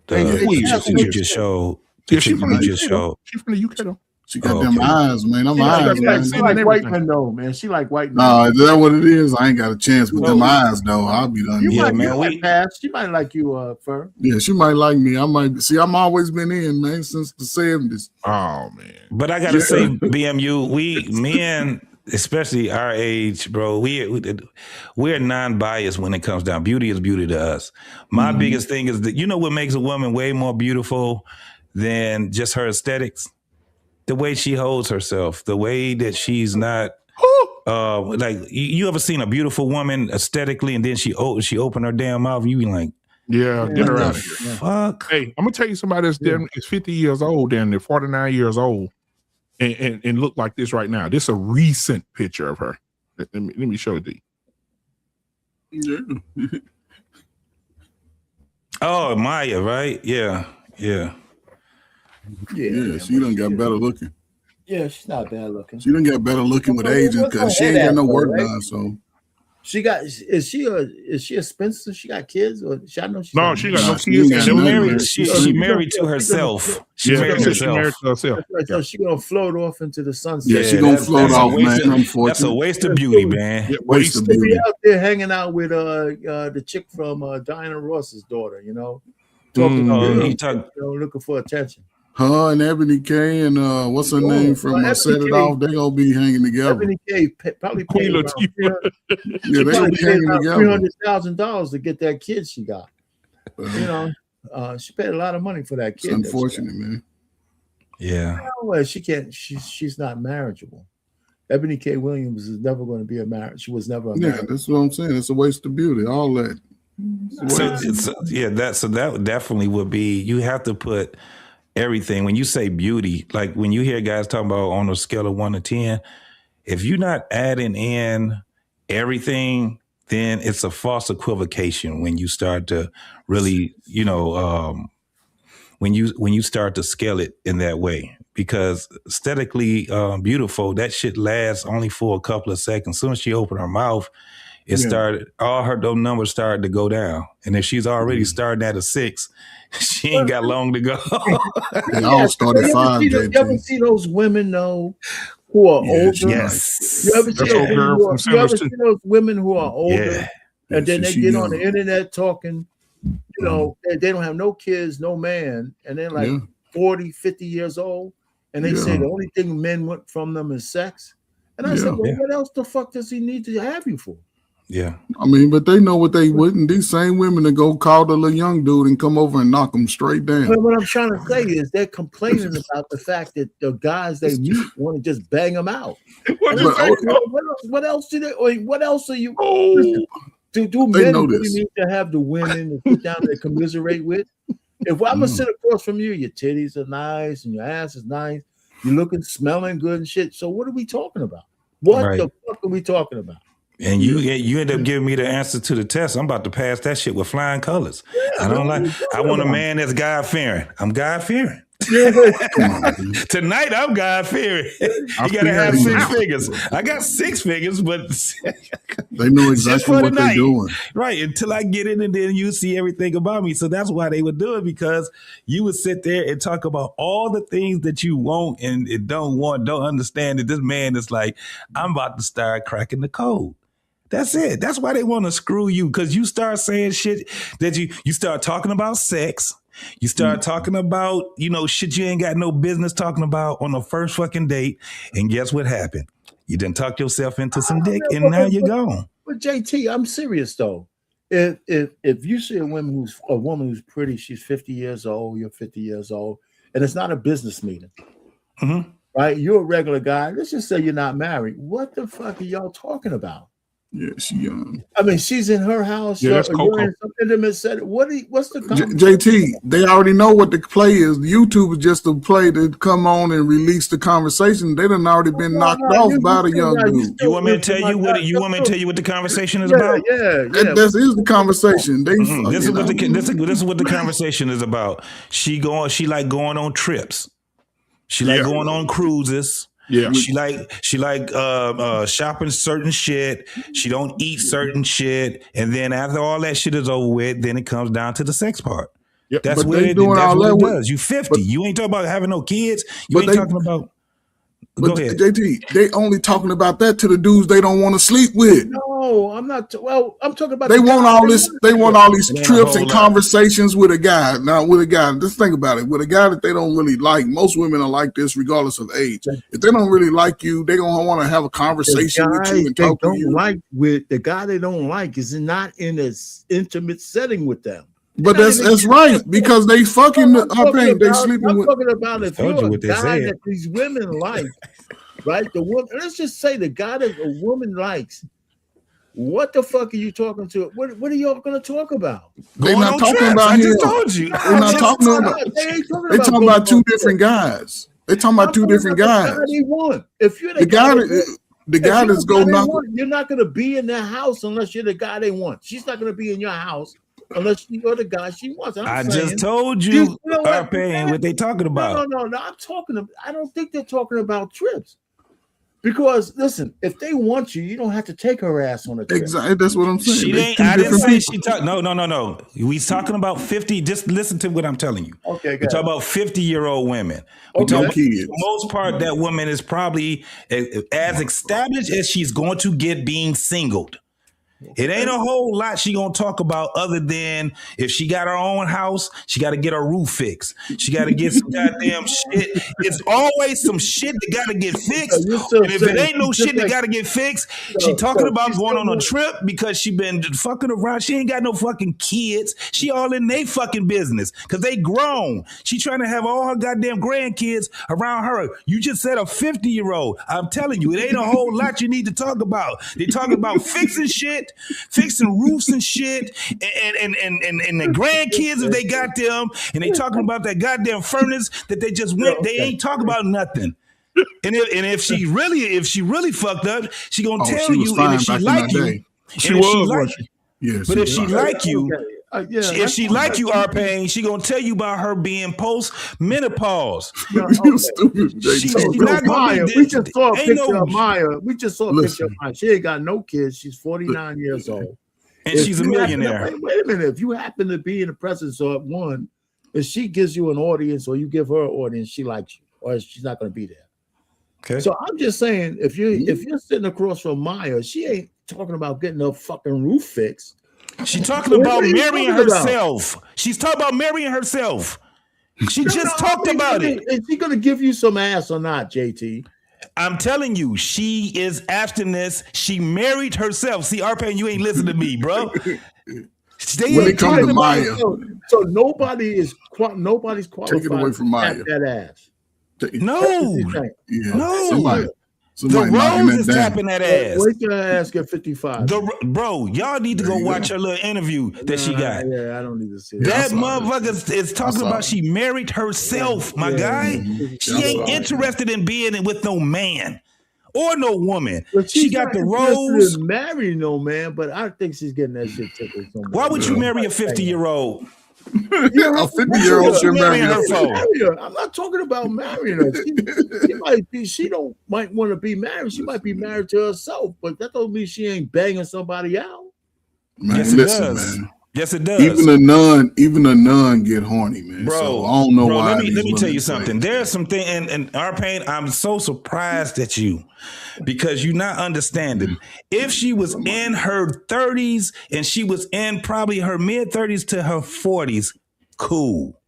You just showed. She's from the UK though. She got them eyes, man. Them eyes, she like white men though, man. She like white men. Nah, is that what it is? I ain't got a chance with them eyes though. I'll be done. She might like you, Fur. Yeah, she might like me. I might see. I'm always been in, man, since the 70s. Oh man. But I gotta say, BMU, men, especially our age, bro, we're non-biased when it comes down. Beauty is beauty to us. My biggest thing is that what makes a woman way more beautiful than just her aesthetics. The way she holds herself, the way that she's not like you ever seen a beautiful woman aesthetically and then she opened her damn mouth, you be like, yeah, get her out of here. Fuck. Hey, I'm gonna tell you somebody that's damn is 50 years old, damn near 49 years old, and look like this right now. This is a recent picture of her. Let me show it to you. Yeah. Oh, Maya, right? Yeah. Yeah, she done got better looking. Yeah, she's not bad looking. She done got better looking with age because she ain't got no work done. So she got is she a spinster? She got kids or she? I know she's no, she got no kids. She married to herself. She married to herself. So she gonna float off into the sunset. Yeah, she gonna float off, man. Unfortunately, that's a waste of beauty, man. Yeah, waste of beauty. Be out there hanging out with the chick from Diana Ross's daughter, you know, talking looking for attention. Her and Ebony K and what's her name from Set It Off, they gonna be hanging together. Ebony K probably paid around they gonna be hanging together. $300,000 to get that kid she got. You know, she paid a lot of money for that kid. It's unfortunate, man. Yeah. Well, she can't. She's not marriageable. Ebony K. Williams is never going to be a marriage. She was never a marriage. Yeah, that's what I'm saying. It's a waste of beauty. All that. So that definitely would be. You have to put everything. When you say beauty, like when you hear guys talking about on a scale of 1 to 10, if you're not adding in everything, then it's a false equivocation when you start to really, you know, when you start to scale it in that way. Because aesthetically beautiful, that shit lasts only for a couple of seconds. As soon as she opened her mouth, started, those numbers started to go down. And if she's already starting at a 6, she ain't got long to go. They all started 5. You ever see those women though who are older? Yes. You ever see those women who are older and then they get on the internet talking, you know, they don't have no kids, no man, and they're like 40, 50 years old, and they say the only thing men want from them is sex. And I said, well, what else the fuck does he need to have you for? Yeah. I mean, but they know what they wouldn't. These same women that go call the little young dude and come over and knock him straight down. But what I'm trying to say is they're complaining about the fact that the guys they meet want to just bang them out. What else do they? What else are you? Do men really need to have the women to sit down and commiserate with? If I'm gonna sit across from you, your titties are nice and your ass is nice, you're looking, smelling good and shit. So what are we talking about? What the fuck are we talking about? And you end up giving me the answer to the test. I'm about to pass that shit with flying colors. I don't like. I want a man that's God fearing. I'm God fearing. Tonight I'm God fearing. You gotta have 6 figures. I got 6 figures, but they know exactly what they're doing. Right, until I get in and then you see everything about me. So that's why they would do it, because you would sit there and talk about all the things that you want and don't want, don't understand that this man is like, I'm about to start cracking the code. That's it. That's why they want to screw you, because you start saying shit that you start talking about sex. You start talking about, you know, shit you ain't got no business talking about on the first fucking date. And guess what happened? You done talk yourself into some dick and now you're gone. But JT, I'm serious though. If you see a woman who's pretty, she's 50 years old, you're 50 years old, and it's not a business meeting. Right? You're a regular guy. Let's just say you're not married. What the fuck are y'all talking about? Yeah, she young. I mean, she's in her house. Yeah, that's Coco. You're in some intimate setting. What's the JT? They already know what the play is. YouTube is just a play to come on and release the conversation. They done already been knocked off by the young dude. You want me to tell you what? You want me to tell you what the conversation is about? Yeah. This is the conversation. This is what the conversation is about. She like going on trips. She like going on cruises. Yeah, she like shopping certain shit. She don't eat certain shit, and then after all that shit is over with, then it comes down to the sex part. Yeah, that's what it does. You 50. You ain't talking about having no kids. You ain't talking about. Go ahead. JT, they only talking about that to the dudes they don't want to sleep with. No, I'm not. Well, I'm talking about. They want all this. They want all these trips and conversations with a guy. Now, with a guy, just think about it. With a guy that they don't really like, most women are like this, regardless of age. If they don't really like you, they gonna want to have a conversation with you and talk to you. The guy they don't like is not in an intimate setting with them. But that's right, because they fucking they sleeping I'm with. talking about if Told you're you a what they guy said. that these women like, right? The woman, let's just say the guy that a woman likes. What the fuck are you talking to? What are y'all gonna talk about? They're Going not on talking trips. about I him. just told you. They're not talking about. They ain't talking They about talking going about two on different trips. guys. They talking about I'm two talking different about guys. the guy they want. If you're The guy that's going knock. you're not gonna be in their house unless you're the guy they want. She's not gonna be in your house unless you're the guy she wants. I just told you, Arpain, what they talking about. No. I don't think they're talking about trips. Because listen, if they want you, you don't have to take her ass on a trip. Exactly, that's what I'm saying. She ain't. I didn't say she talked. No. We talking about 50. Just listen to what I'm telling you. Okay, we talk about 50-year-old women. We talk about, for the most part, that woman is probably as established as she's going to get being singled. It ain't a whole lot she gonna talk about other than if she got her own house, she got to get her roof fixed. She got to get some goddamn shit. It's always some shit that got to get fixed. And if it ain't no shit that got to get fixed, she talking about going on a trip because she been fucking around. She ain't got no fucking kids. She all in they fucking business because they grown. She trying to have all her goddamn grandkids around her. You just said a 50-year-old. I'm telling you, it ain't a whole lot you need to talk about. They talking about fixing shit, fixing roofs and shit, and the grandkids if they got them, and they talking about that goddamn furnace that they just went. They ain't talking about nothing. And if she really fucked up, she gonna tell you. And if she like you, she was. Yes, but if she like you. If she like you, Arpain, she gonna tell you about her being post-menopause. You stupid. We just saw a picture of Maya. We just saw a picture of Maya. She ain't got no kids. She's 49 years old. And she's a millionaire. Wait a minute. If you happen to be in the presence of one, if she gives you an audience or you give her an audience, she likes you, or she's not gonna be there. Okay. So I'm just saying, if you're sitting across from Maya, she ain't talking about getting her fucking roof fixed. She's talking about marrying herself. She's talking about marrying herself. She just talked about it. Is she gonna give you some ass or not, JT? I'm telling you, she is after this. She married herself. See, Arpain, you ain't listening to me, bro. When it comes to Maya, so nobody's qualified. Take it away from Maya. That ass. No. Somebody the Rose is tapping that ass. Wait till her ass get 55. Bro, y'all need to go watch her little interview that she got. Yeah, I don't need to see that. Motherfucker is talking about she married herself, my guy. She ain't interested in being with no man or no woman. She got the Rose. Marry no man, but I think she's getting that shit tickled somewhere. Why would you marry a 50-year-old? A 50-year-old should marry her. I'm not talking about marrying her. She might want to be married. She might be married to herself, but that don't mean she ain't banging somebody out. Man, yes, listen, man. Yes, it does. Even a nun get horny, man. Bro, so I don't know why. Let me tell you something. There's something, and Arpain, I'm so surprised at you because you're not understanding. If she was in her 30s and she was in probably her mid-30s to her 40s, cool.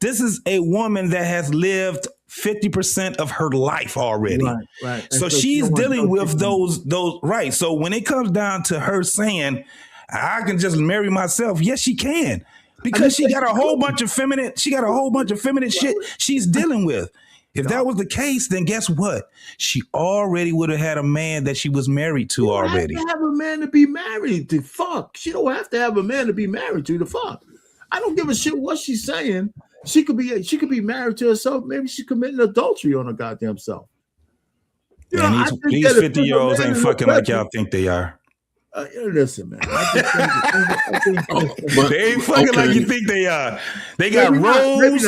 This is a woman that has lived 50% of her life already. Right. So she's dealing with those right. So when it comes down to her saying, I can just marry myself. Yes, she can. Because she got a whole bunch of feminine shit she's dealing with. If that was the case, then guess what? She already would have had a man that she was married to already. She don't have to have a man to be married to. Fuck. She don't have to have a man to be married to. The fuck. I don't give a shit what she's saying. She could be married to herself. Maybe she's committing adultery on her goddamn self. These 50-year-olds ain't fucking like y'all think they are. Listen, man. They ain't fucking like you think they are. They got roles.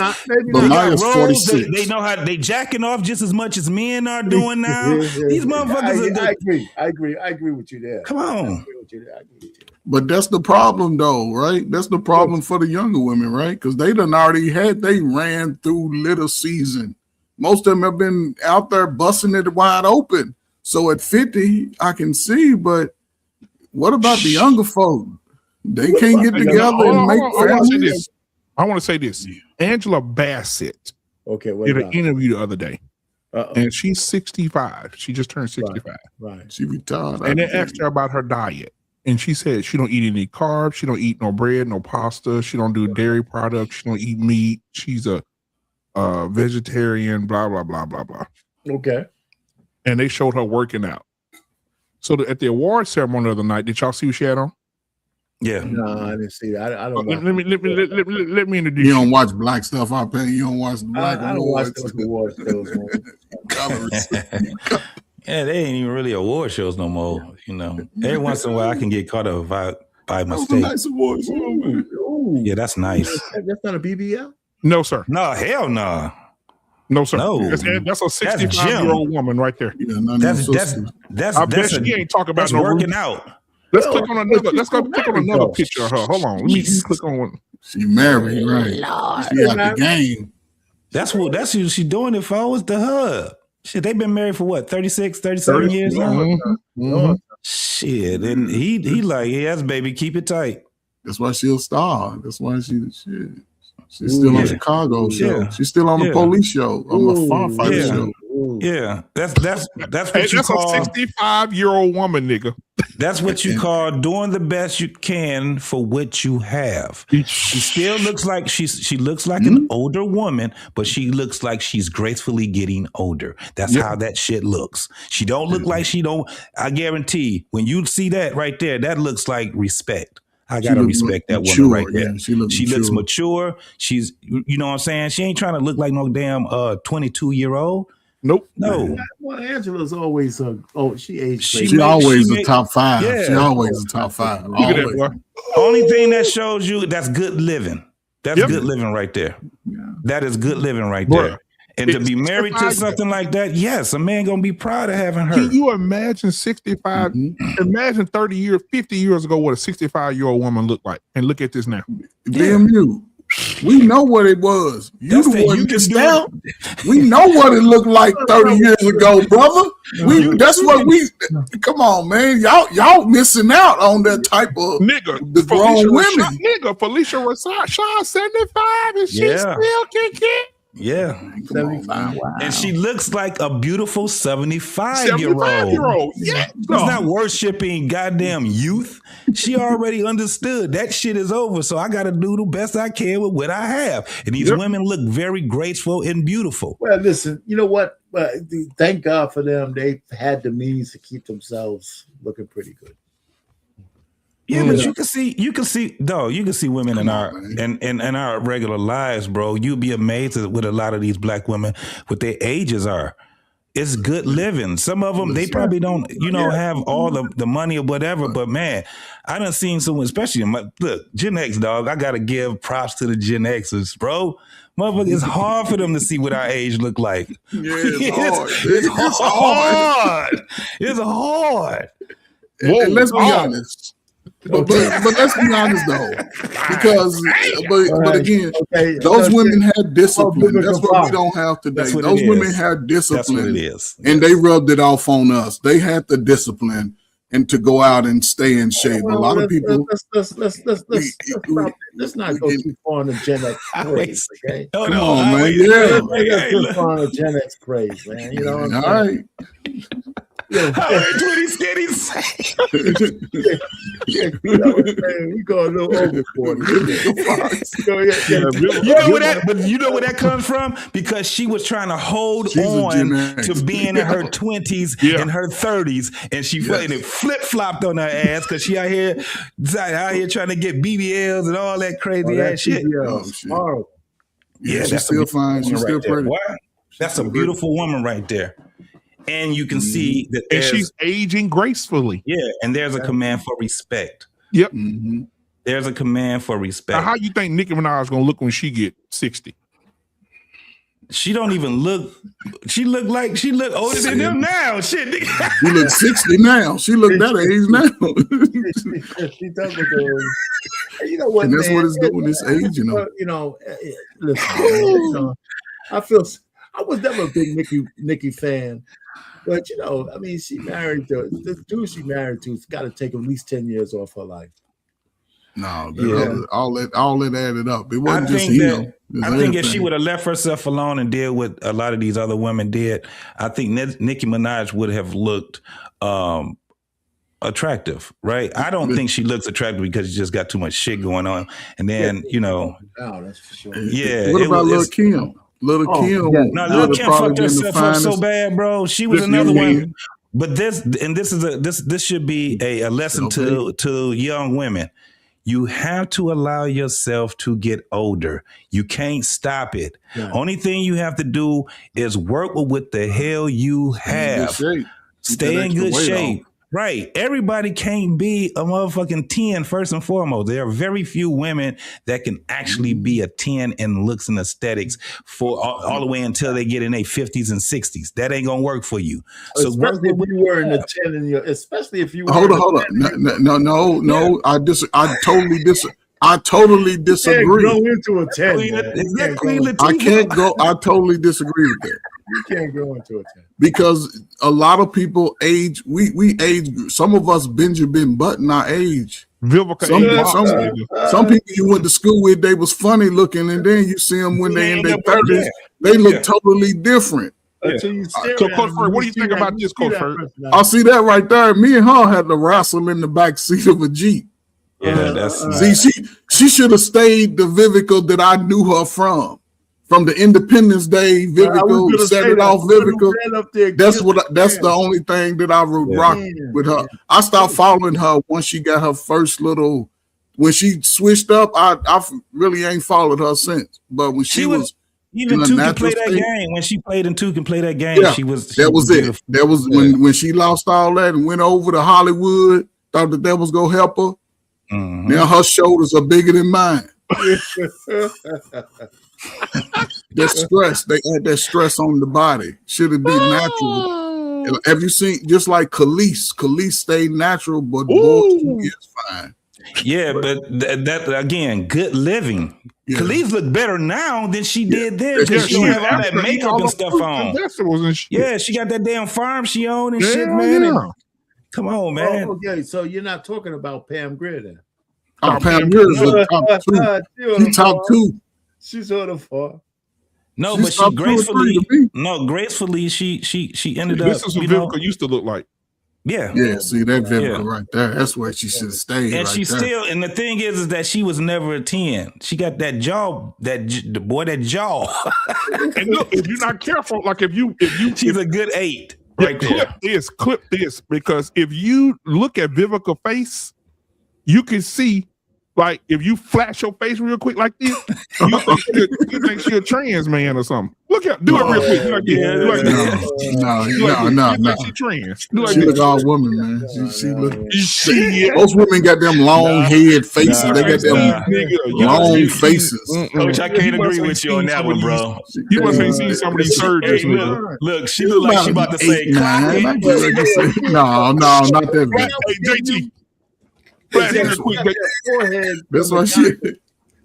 But Maya's 46. They know how they jacking off just as much as men are doing now. These motherfuckers. I agree with you there. Come on. But that's the problem, though, right? That's the problem for the younger women, right? Because they ran through little season. Most of them have been out there busting it wide open. So at 50, I can see, but what about the younger folk? They can't get together and make families. I want to say this. Angela Bassett did an interview the other day. And she's 65. She just turned 65. Right. She retired. And they asked her about her diet. and she said she don't eat any carbs, she don't eat no bread, no pasta, she don't do dairy products, she don't eat meat. She's a vegetarian, blah blah blah blah blah. Okay. And they showed her working out. So at the award ceremony the other night, did y'all see what she had on? Yeah. No, I didn't see that. I don't. Let me introduce You don't watch black stuff, I pay. You don't watch the black I don't watch awards. those award shows, man. Colors. Yeah, they ain't even really award shows no more. You know, every once in a while I can get caught up by mistake. Nice awards. Ooh. Yeah, that's nice. That's not a BBL? No, sir. No, hell no. No, sir. No. That's a 65-year-old woman right there. Yeah, That's I bet she ain't talking about that's no working roots. out. Let's click on another. Let's go click on another picture of her. Hold on. Let me click on one. She married, right? She got the game. That's who she doing it for. It's the hub. Shit, they've been married for what, 36, 37 years now? Mm-hmm. Shit. And he like, yes, baby, keep it tight. That's why she'll star. That's why she's still on Chicago show. Yeah. She's still on the police show, on the firefighter show. Yeah. That's what Hey, you that's call a 65-year-old woman, nigga. That's what you call doing the best you can for what you have. She still looks like she looks like an older woman, but she looks like she's gracefully getting older. That's how that shit looks. She don't look like she don't. I guarantee when you see that right there, that looks like respect. I gotta respect that woman right there. Yeah, she looks mature. She's, you know what I'm saying? She ain't trying to look like no damn 22-year-old. Nope. No. Well, Angela's always she aged. She always a top five. Yeah. She always a top five. Look at that, boy. Only thing that shows you that's good living. That's good living right there. Yeah. That is good living right there. And to be married to something like that, yes, a man gonna be proud of having her. Can you imagine 65? Imagine 30 years, 50 years ago, what a 65-year-old woman looked like, and look at this now. Damn you. We know what it was. You That's the one you just can now. We know what it looked like 30 years ago, brother. That's what we. Come on, man. Y'all missing out on that type of the grown women. Felicia Rashad 75, and she still can get. Yeah. 75. Wow. And she looks like a beautiful 75-year-old. Yeah. She's not worshiping goddamn youth. She already understood that shit is over. So I got to do the best I can with what I have. And these women look very graceful and beautiful. Well, listen, you know what? Thank God for them. They've had the means to keep themselves looking pretty good. Yeah, but you can see women in our regular lives, bro. You'd be amazed at what a lot of these black women, what their ages are. It's good living. Some of them, they probably don't, have all the money or whatever. But man, I done seen someone, especially look, Gen X, dog. I gotta give props to the Gen Xers, bro. Motherfucker, it's hard for them to see what our age look like. Yeah, it's hard. It's hard. And let's be honest. But let's be honest though, because but again, those women had discipline. That's what we don't have today. Those women had discipline. That's what it is. And they rubbed it off on us. They had the discipline and to go out and stay in shape. A lot of people. Let's not go too far on the Gen X craze. Okay, come on, man. Let's too far on the Gen X craze, man. You know what I'm saying? All right. Yeah, we go a little overboard. You know where that comes from? Because she was trying to hold on to being in her 20s and her 30s, and she fucking flip-flopped on her ass because she out here trying to get BBLs and all that crazy ass shit. Horrible. Yeah, she's still fine. She's still pretty. That's a beautiful woman right there. And you can see that she's aging gracefully. Yeah, and there's a command for respect. Yep. Mm-hmm. There's a command for respect. Now, how you think Nicki Minaj is gonna look when she get 60? She don't even look. She look older than them now. Shit. She look 60 now. She look that age now. She does look old. You know what? And that's what it's doing. This age, listen. I was never a big Nicki fan. But she married the dude she married to's got to take at least 10 years off her life. No, all that added up. It wasn't just him. I think if she would have left herself alone and did what a lot of these other women did, I think Nicki Minaj would have looked a attractive, right? I don't think she looks attractive because she just got too much shit going on. And then, you know, that's for sure. Yeah. What about Lil' Kim? Lil' Kim. No, Lil' Kim fucked herself up so bad, bro. She was another one. But this should be a lesson to young women. You have to allow yourself to get older. You can't stop it. Yeah. Only thing you have to do is work with what the hell you have. Stay in good shape. Right. Everybody can't be a motherfucking 10 first and foremost. There are very few women that can actually be a 10 in looks and aesthetics for all the way until they get in their 50s and 60s. That ain't gonna work for you. So especially if you were in the 10 in your, especially if you were hold on. No. I totally disagree. You can't go into a 10. I can't go. I totally disagree with that. You can't go into a 10 because a lot of people age. We age. Some of us Benjamin Button our age. Some people you went to school with, they was funny looking, and then you see them when they in their 30s, they look totally different. Until you what do you think about this, Coach Ferd? I see that right there. Me and her had to wrestle in the back seat of a Jeep. Yeah, that's she should have stayed the Vivica that I knew her from the Independence Day. Vivica set it off. Vivica. That's the only thing that I would rock with her. I stopped following her once she got her first little. When she switched up, I really ain't followed her since. But when she was even two can play that game. When she played in two can play that game, that was beautiful. That was when she lost all that and went over to Hollywood. Thought that was gonna help her. Mm-hmm. Now her shoulders are bigger than mine. That stress, they add that stress on the body. Should it be natural? Have you seen just like Khalees? Khalees stayed natural, but boy, is fine. Yeah, but that again, good living. Yeah. Khalees look better now than she did then because she don't have all that makeup and stuff on. Yeah, she got that damn farm she owned and shit, man. And, come on, man. Okay, so you're not talking about Pam Grier then? Pam Grier is the top two. She top two. She's sort of far. No, but she gracefully. No, gracefully, she ended up. This is what Vivica used to look like. Yeah. Yeah, see that Vivica right there. That's where she should have stayed. And she still, and the thing is that she was never a 10. She got that jaw, that jaw. And look, if you're not careful, like if she's a good 8 right there. Clip this, because if you look at Vivica's face, you can see. Like, if you flash your face real quick like this, you think she's a trans man or something. Look at, do it real quick. No. She trans. She look all woman, man. She look. Most women got them long head faces. They got them long faces. Coach, I can't agree with you on that one, bro. You must have seen some of these surgeons. Look, she look like she about to say, no, not that. Hey, JT. That's why she.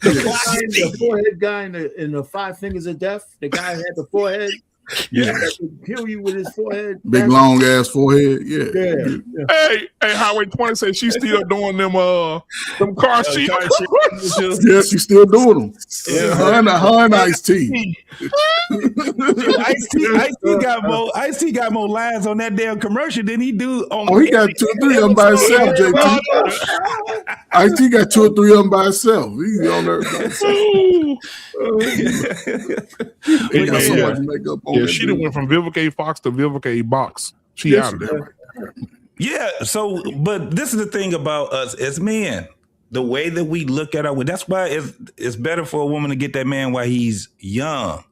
The forehead guy in the 5 Fingers of Death. The guy who had the forehead. Yeah, that could kill you with his forehead. Big long ass forehead. Yeah. Hey, Highway 20 says she's still doing them car sheets. Yeah, she's still doing them. Yeah, her and Ice-T. Ice-T got more lines on that damn commercial than he do on. He got 2 or 3 of them by himself, JT. Ice-T got 2 or 3 of them by himself. He's on there by himself. He got so much makeup on. Yeah, she done went from Vivica A. Fox to Vivica A. Box. She out of there. Yeah, so, but this is the thing about us as men. The way that we look at our, that's why it's better for a woman to get that man while he's young.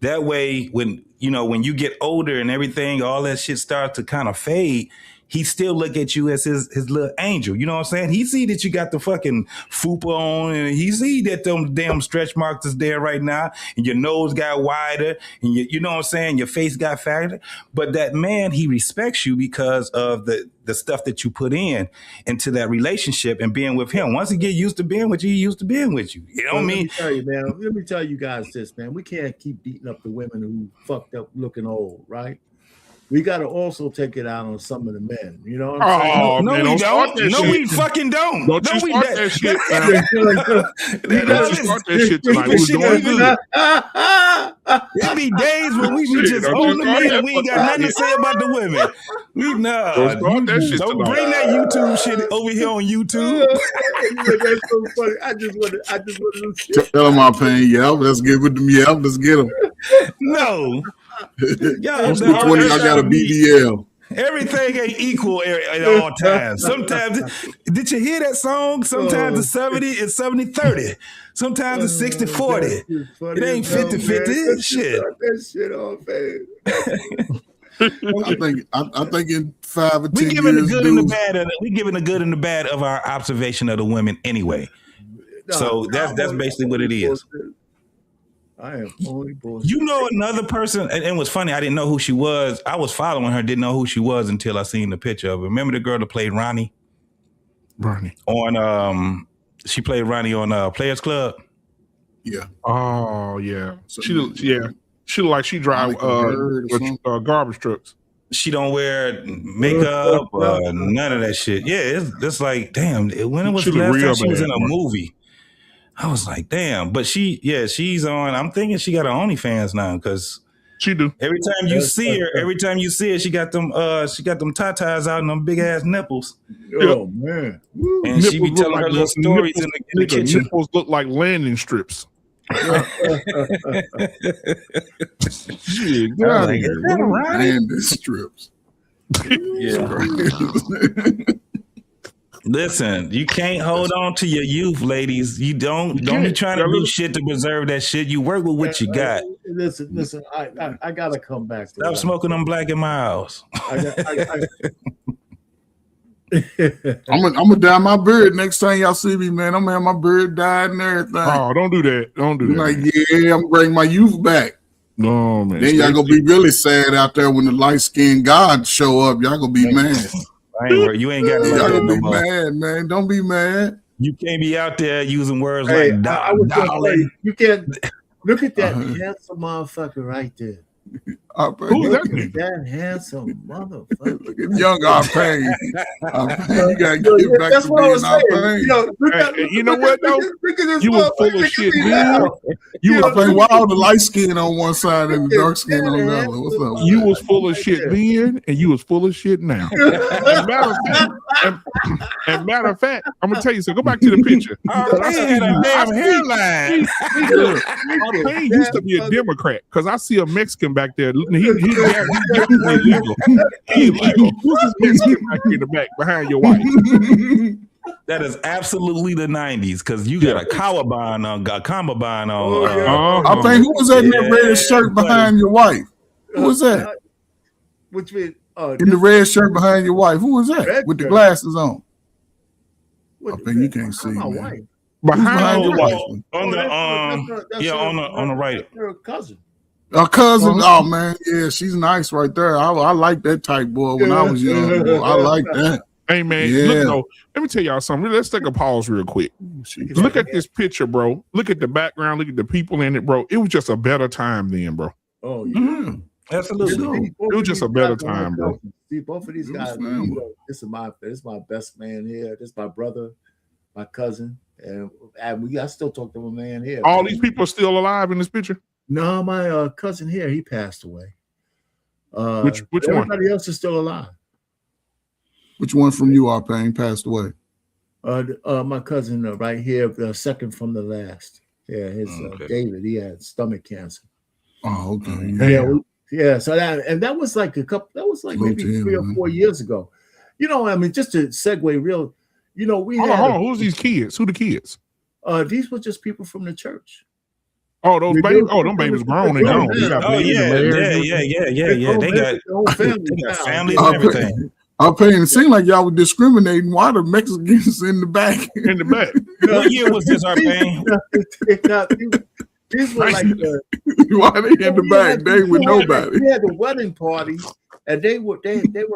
That way, when you get older and everything, all that shit starts to kind of fade, he still look at you as his little angel. You know what I'm saying? He see that you got the fucking fupa on, and he see that them damn stretch marks is there right now, and your nose got wider, and you know what I'm saying? Your face got fatter. But that man, he respects you because of the stuff that you put into that relationship and being with him. Once he get used to being with you, he used to being with you. You know what I mean? Let me tell you guys this, man. We can't keep beating up the women who fucked up looking old, right? We got to also take it out on some of the men. You know what I'm saying? No, we don't. No, we fucking don't. Don't you start that shit. Don't you start that shit tonight. There be days when we be just on the man and we ain't got nothing to say about the women. Don't bring that YouTube shit over here on YouTube. That's so funny. I just want to tell them our pain. Yeah, let's get with them. Yeah, let's get them. No. Y'all, which one of y'all got a BBL? Everything ain't equal at all times. Sometimes, did you hear that song? Sometimes it's 70, it's 70-30. Sometimes it's 60-40. It ain't 50-50. Shit. That shit off, man. I think in 5 or 10 years, we giving the good and the bad of our observation of the women anyway. So that's basically what it is. I am only bullshit. You know another person, and it was funny, I didn't know who she was. I was following her, didn't know who she was until I seen the picture of her. Remember the girl that played Ronnie? She played Ronnie on Players Club. Yeah. Oh yeah. She look like she drive garbage trucks. She don't wear makeup or none of that shit. Yeah, it's like, damn, when it was the last time she was in a movie? I was like, damn. But she's on. I'm thinking she got her OnlyFans now because she do. Every time you see her, she got them tatas out and them big ass nipples. Oh man. And nipples she be telling her little stories in the kitchen. Nipples look like landing strips. Shit, get out of here. Landing strips. Yeah. Listen, you can't hold on to your youth, ladies. You don't be trying to do shit to preserve that shit. You work with what you got. Listen. I gotta come back to Stop smoking them Black and Milds. I'm gonna dye my beard next time y'all see me, man. I'm gonna have my beard dyed and everything. Oh, don't do that. Don't do that. Like, yeah, I'm gonna bring my youth back. No, man. Then y'all gonna be really sad out there when the light-skinned gods show up. Y'all gonna be mad. You ain't got to y'all gonna be mad, man. Don't be mad. You can't be out there using words like darling. You can't look at that handsome motherfucker right there. Who's that? That handsome motherfucker. Look at young Arpain. You gotta get back to being Arpain. You know what though? You was full of shit, man. You was playing wild, the light skin on one side and the dark skin on the other. What's up? You was full of shit then, and you was full of shit now. And matter of fact, I'm gonna tell you. So go back to the picture. Arpain had a damn hairline. Arpain used to be a Democrat because I see a Mexican back there. He's illegal. He's illegal. Who's this Mexican back in the back behind your wife? That is absolutely the 90s because you got a cowabine on, got cummerbund on. I think who was that in that red shirt behind your wife? Who was that? Which means in the red shirt behind your wife? Who was that with the glasses on? I think you can't see. My wife. Behind your wife. On the right. Her cousin. Our cousin, oh man, yeah, she's nice right there. I like that type boy when I was young. Boy. I like that. Hey man, look, let me tell y'all something. Let's take a pause real quick. Look at this picture, bro. Look at the background. Look at the people in it, bro. It was just a better time then, bro. Oh yeah, absolutely. It was just a better time, bro. See, both of these guys. This is my best man here. This is my brother, my cousin, and I still talk to my man here. All these people are still alive in this picture. No, my cousin here, he passed away. Which one? Everybody else is still alive. Which one from you, Arpain, passed away? My cousin right here, the second from the last. Yeah, David. He had stomach cancer. Oh, okay. Yeah. So that was like maybe 3 or 4 years ago. You know, I mean, just to segue real. You know, we had. Who's these kids? Who the kids? These were just people from the church. Oh, those babies! Oh, them babies grown and gone. Oh yeah. They got families and everything. Arpain, it seemed like y'all were discriminating. Why the Mexicans in the back? In the back. What year was this, Arpain? These were like why they in the back? They with nobody. We had the wedding party, and they were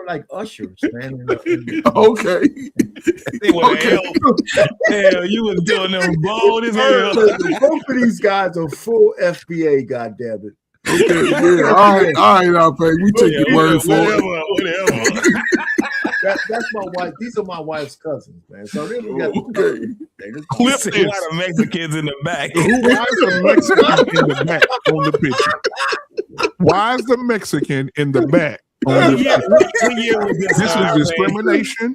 like ushers, man. Okay. They were hell, you was doing them bold as hell. Both of these guys are full FBA, goddammit. Okay, yeah. All right, Arpain. We take your word for it. Whatever. That's my wife. These are my wife's cousins, man. So then we got Clip a lot of Mexicans in the back. Why is the Mexican in the back on the picture? Why is the Mexican in the back on the picture? This is discrimination.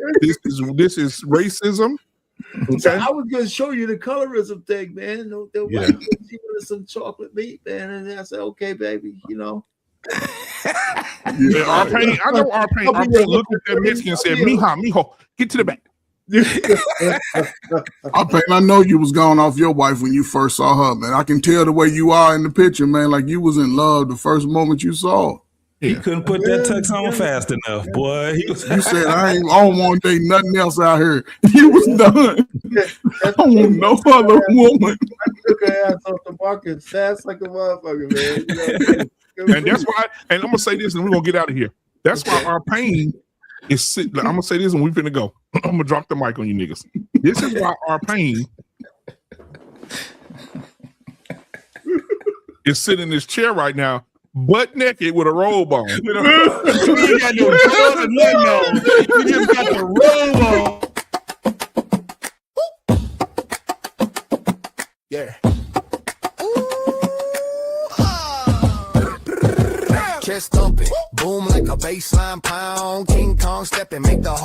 This is racism. Okay. So I was gonna show you the colorism thing, man. She wanted some chocolate meat, man, and I said, okay, baby, you know. Our pain. I know our pain. Our pain looked at that Mexican and said, mijo, get to the back. I know you was gone off your wife when you first saw her, man. I can tell the way you are in the picture, man. Like you was in love the first moment you saw her. He couldn't put that tux on fast enough, boy. You said, I don't want to date nothing else out here. You was done. I don't want no other woman. I took her ass off the market fast like a motherfucker, man. And that's why, and I'm going to say this and we're going to get out of here. That's why our pain is sitting. I'm going to say this and we're finna go. I'm going to drop the mic on you niggas. This is why our pain is sitting in this chair right now, butt naked with a robe on. You ain't got no clothes or nothing on. You just got the robe on. Yeah. Chest thumping, boom like a baseline pound. King Kong step and make the whole